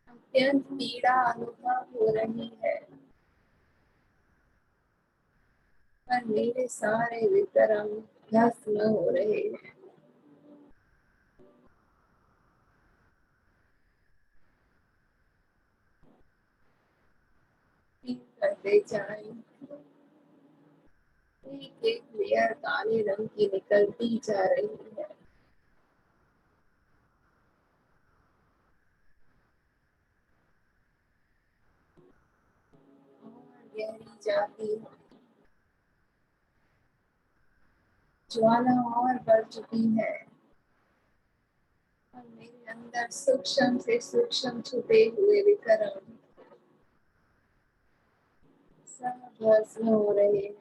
अत्यंत पीड़ा अनुभव हो रही है, पर मेरे सारे विक्रम भस्म हो रहे हैं। करते जाएं, एक एक लेयर काले रंग की निकलती जा रही है। और गहरी जाती है, ज्वाला और बढ़ चुकी है, और मेरे अंदर सूक्ष्म से सूक्ष्म छुपे हुए विक्रम सब भस्म हो रहे हैं।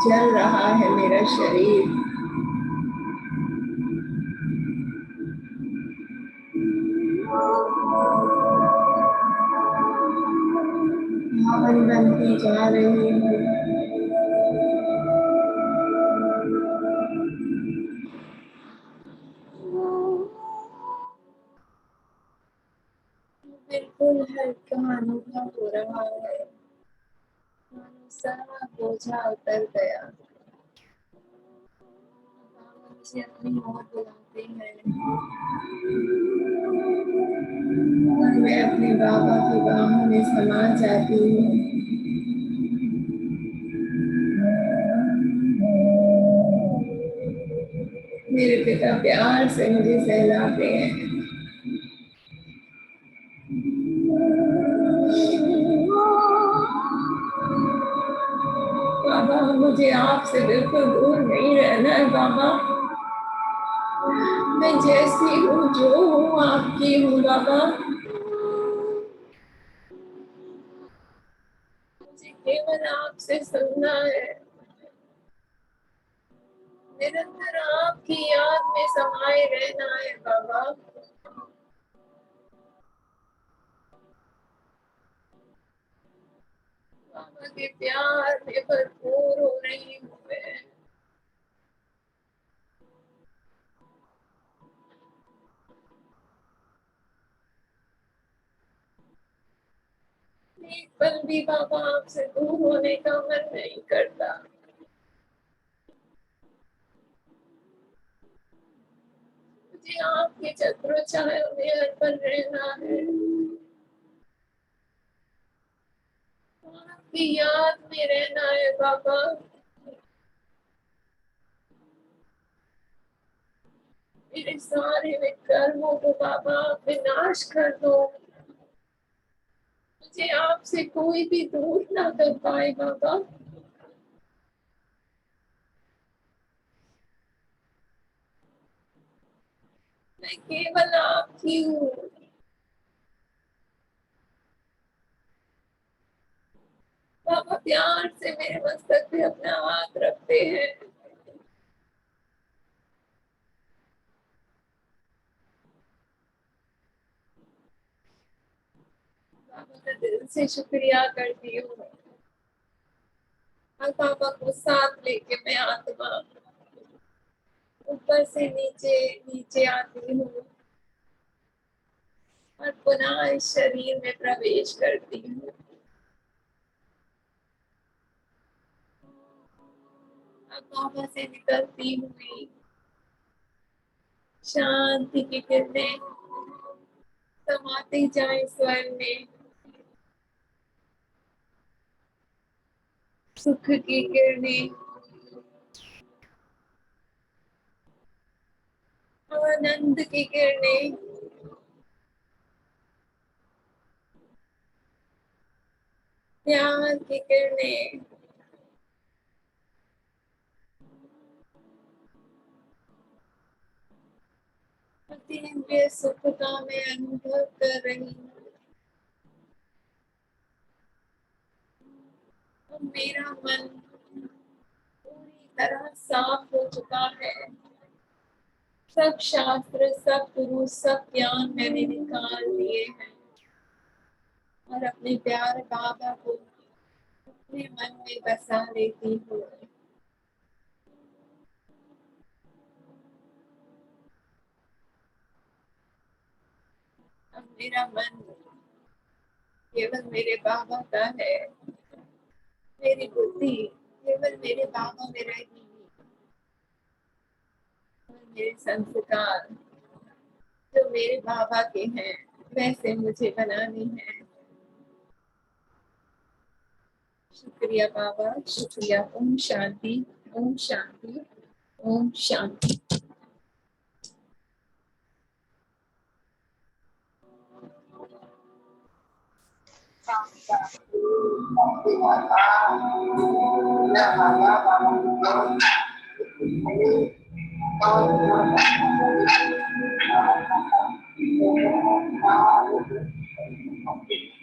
जल रहा है मेरा शरीर, हवन बनती जा रही है। बिल्कुल हल्का अनुभव हो रहा है, मानो सारा बोझा उतर गया। मुझे अपनी ओर बुलाते हैं और मैं अपने बाबा की बाहों में समा जाती हूँ। मेरे पिता प्यार से मुझे सहलाते हैं। बाबा मुझे आपसे बिल्कुल दूर नहीं रहना है बाबा, मैं जैसी हूँ जो हूँ आपकी हूँ बाबा। मुझे केवल आपसे सुनना है, निरंतर आपकी याद में समाये रहना है बाबा। बाबा के प्यार में भरपूर हो रही हूँ मैं। एक पल भी बाबा आपसे दूर होने का मन नहीं करता। मुझे आपके छत्रोछाया में अर्पण रहना है, आपकी याद में रहना है बाबा। मेरे सारे विकर्मों को बाबा आप विनाश कर दो, मुझे आपसे कोई भी दूर ना कर पाए बाबा। मैं केवल आपकी हूँ। बाबा प्यार से मेरे मस्तक पे अपना हाथ रखते हैं। बाबा का दिल से शुक्रिया करती हूँ, और बाबा को साथ लेके मैं आत्मा ऊपर से नीचे नीचे आती हूँ। और पुनः इस शरीर में प्रवेश करती हूँ। अब बाबा से निकलती हुई शांति की किरणें समाते जाए स्वयं में, सुख की किरणें, आनंद की किरणें, प्यार की किरणें, अतीन्द्रिय सुख का मैं अनुभव कर रही हूँ। अब मेरा मन पूरी तरह साफ हो चुका है। सब शास्त्र, सब गुरु, सब ज्ञान मैंने निकाल दिए हैं और अपने प्यारे बाबा को अपने मन में बसा लेती हूँ। अब मेरा मन केवल मेरे बाबा का है, मेरी बुद्धि केवल मेरे बाबा में रहेगी और मेरे संस्कार जो मेरे बाबा के हैं वैसे मुझे बनाने हैं। शुक्रिया बाबा, शुक्रिया। ओम शांति, ओम शांति, ओम शांति।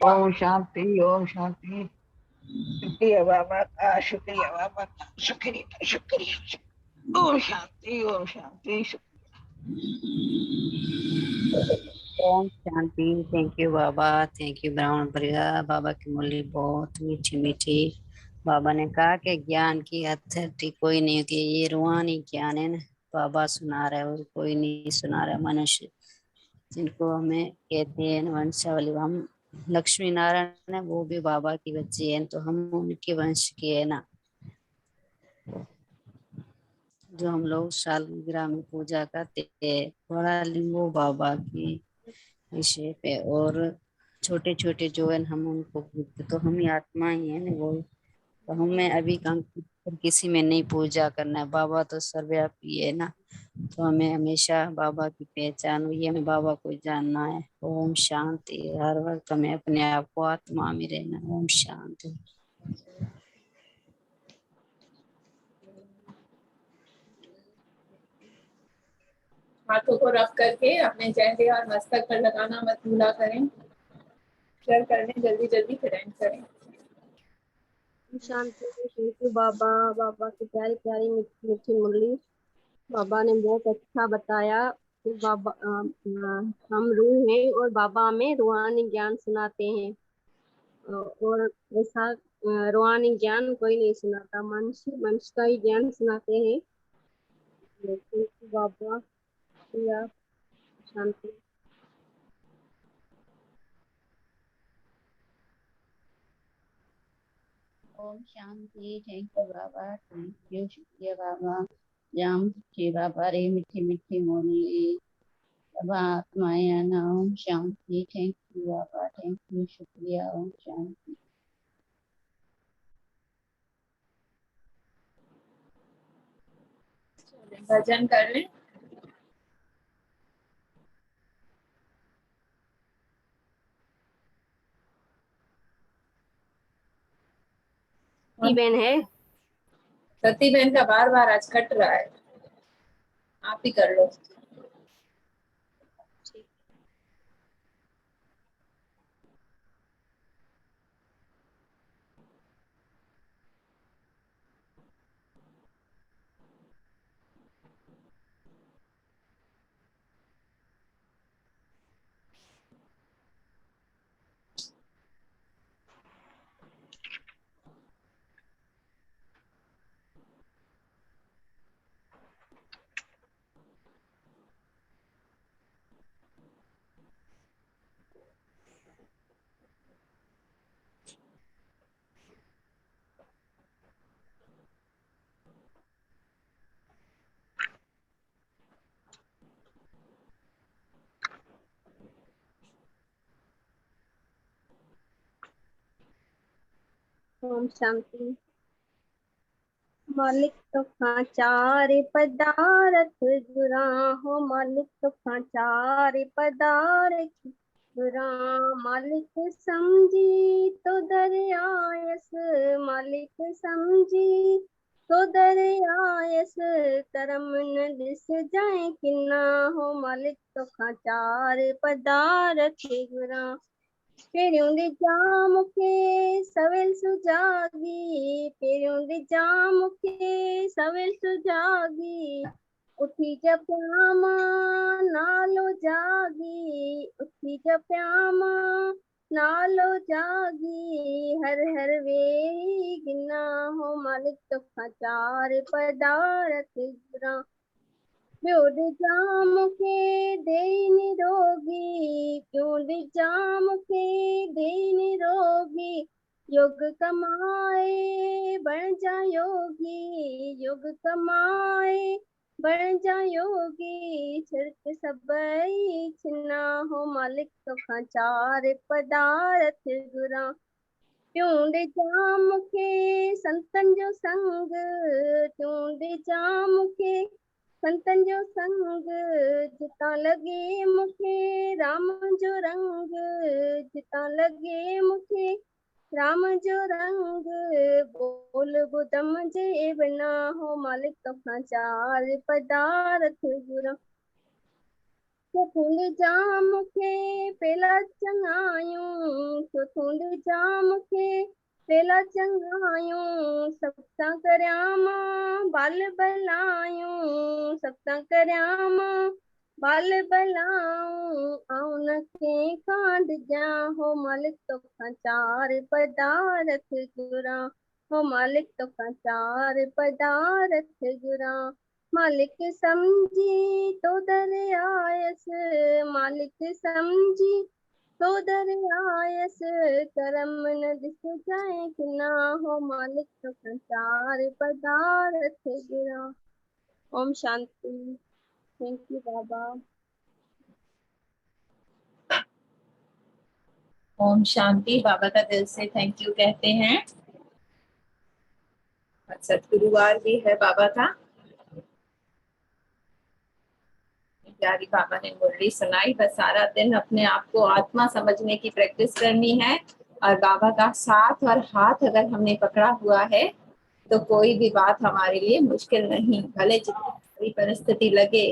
ओम शांति, ओम शांति। शुक्रिया बाबा का, शुक्रिया बाबा का, शुक्रिया शुक्रिया। ओम शांति, ओम शांति। ओम शांति। थैंक यू बाबा, थैंक यू ब्राह्मण परिवार। बाबा की मुरली बहुत मीठी मीठी। बाबा ने कहा कि ज्ञान की अथॉरिटी कोई नहीं होती, ये रूहानी ज्ञान है ना। बाबा सुना रहे और कोई नहीं सुना रहा। मनुष्य जिनको हमें कहते हैं वंशावली, हम लक्ष्मी नारायण है, वो भी बाबा की बच्ची है, तो हम उनके वंश के है ना। जो हम लोग शालग्राह में पूजा करते हैं बड़ा लिंगो बाबा की विषय पे, और छोटे छोटे जो है हम उनको पूजते, तो हम ही आत्मा ही है ना वो। तो हमें अभी किसी में नहीं पूजा करना है, बाबा तो सर्वव्यापी है ना। तो हमें हमेशा बाबा की पहचान हुई है, हमें बाबा को जानना है। ओम शांति। हर वक्त हमें अपने आप को आत्मा में रहना। ओम शांति। हाथों को रब करके अपने चेहरे और मस्तक पर लगाना मत भूला करें। शेयर करने जल्दी जल्दी फिर एंड करें। शांति। थैंक यू बाबा। बाबा की प्यारी प्यारी मीठी मीठी मुरली। बाबा ने बहुत अच्छा बताया कि बाबा हम रूह हैं और बाबा हमें रूहानी ज्ञान सुनाते हैं। और ऐसा रूहानी ज्ञान कोई नहीं सुनाता, मनुष्य मनुष्य का ही ज्ञान सुनाते हैं। थैंक यू बाबा। या शांति। ओम शांति। थैंक यू बाबा, थैंक यू, शुक्रिया बाबा। जाम की बाबा रे मीठी मीठी मुरली। बाबा आत्माया ना। ओम शांति। थैंक यू बाबा, थैंक यू, शुक्रिया। ओम शांति। भजन कर लें। बहन है। सती बहन का बार बार आज कट रहा है, आप ही कर लो। ओम शांति। मालिक तो खाचारे पदारथ गुरा हो, मालिक तो खाचारे पदारथ गुरा, मालिक समझी तो दरियायस, मालिक समझी तो दरियायस, करम न दिस जाए किन्ना हो, मालिक तो खाचारे पदारथ गुरा। पेरियों दे जाम के सवेल सुजागी, पेरियों दे जाम के सवेल सुजागी, उठी जप्यामा नालो जागी, उठी जप्यामा नालो जागी, हर हर वेरी गिना हो, मालिक तो खाचार पदारथ गुरा। प्योर जाम के दे निरोगी, प्योर जाम के दे निरोगी, योग कमाए बन जा योगी, योग कमाए बन जा योगी, छिड़क सबई छिन्ना हो, मालिक तो खाचार पदारथ गुरा। ट्यूंड जाम के संतन जो संग, ट्यूंड जाम के संतन जो संग, जिता लगे मुखे राम जो रंग, जिता लगे मुखे राम जो रंग, बोल बुदम जे बना हो, मालिक तो खाचार पदारथ गुरा। थोथुंड जाम के पेला चंगायूं, थोथुंड जाम के पेला चंगायूं, सप्ता करयामा बाल बलायूं, सप्ता करयामा बाल बलाऊं, आउन के कांड जा हो, मालिक तो खाचार पदारथ गुरा हो, मालिक तो खाचार पदारथ गुरा। मालिक समझी तो दरियायस, मालिक समझी तो दरियायस, करम न दिस जाए कि ना हो, मालिक तो संसार पदारथ गुरा। ओम शांति। थैंक यू बाबा। ओम शांति। बाबा का दिल से थैंक यू कहते हैं। सतगुरुवार भी है बाबा का। प्यारी बाबा ने मुरली सुनाई। बस सारा दिन अपने आप को आत्मा समझने की प्रैक्टिस करनी है और बाबा का साथ और हाथ अगर हमने पकड़ा हुआ है तो कोई भी बात हमारे लिए मुश्किल नहीं, भले जितनी बड़ी परिस्थिति लगे,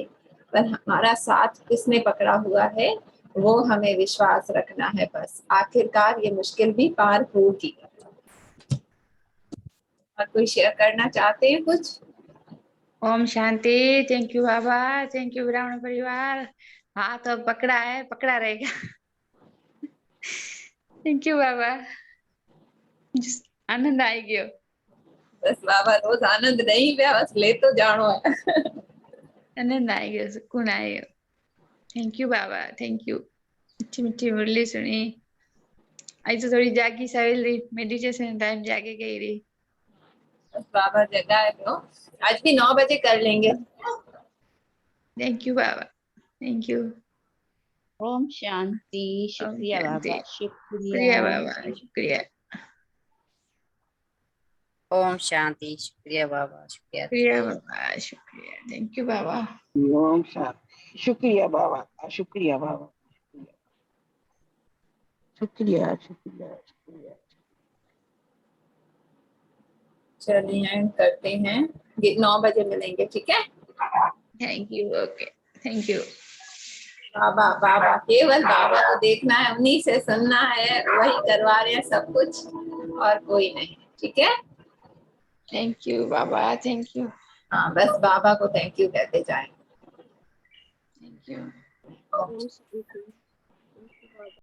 पर हमारा साथ किसने पकड़ा हुआ है वो हमें विश्वास रखना है। बस आखिरकार ये मुश्किल भी पार होगी। और कोई शेयर करना चाहते हैं कुछ? ओम शांति। थैंक यू बाबा, थैंक यू ब्राह्मण परिवार। हाथ अब पकड़ा है, पकड़ा रहेगा। थैंक यू बाबा, आनंद आई गयो। बस बाबा रोज आनंद नहीं पे बस ले तो जानो है। आनंद आई गयो, सुकून आई गयो। थैंक यू बाबा, थैंक यू। मीठी मीठी मुरली सुनी। आज तो थोड़ी जागी सवेल रही, मेडिटेशन टाइम जाके गई रही। बस बाबा जगा है तो आज भी 9 बजे कर लेंगे। थैंक यू बाबा, थैंक यू। ओम शांति। शुक्रिया बाबा, शुक्रिया बाबा, शुक्रिया। ओम शांति। शुक्रिया बाबा, शुक्रिया। शुक्रिया बाबा, शुक्रिया। थैंक यू बाबा। ओम शांति। शुक्रिया बाबा, शुक्रिया बाबा, शुक्रिया शुक्रिया शुक्रिया। चलिए एंड करते हैं, 9 बजे मिलेंगे, ठीक है? Thank you. Okay, thank you. बाबा बाबा, केवल बाबा को देखना है, उन्हीं से सुनना है, वही करवा रहे हैं सब कुछ और कोई नहीं, ठीक है? थैंक यू बाबा, थैंक यू। हाँ, बस बाबा को थैंक यू कहते जाएं। Thank you. ओम शांति।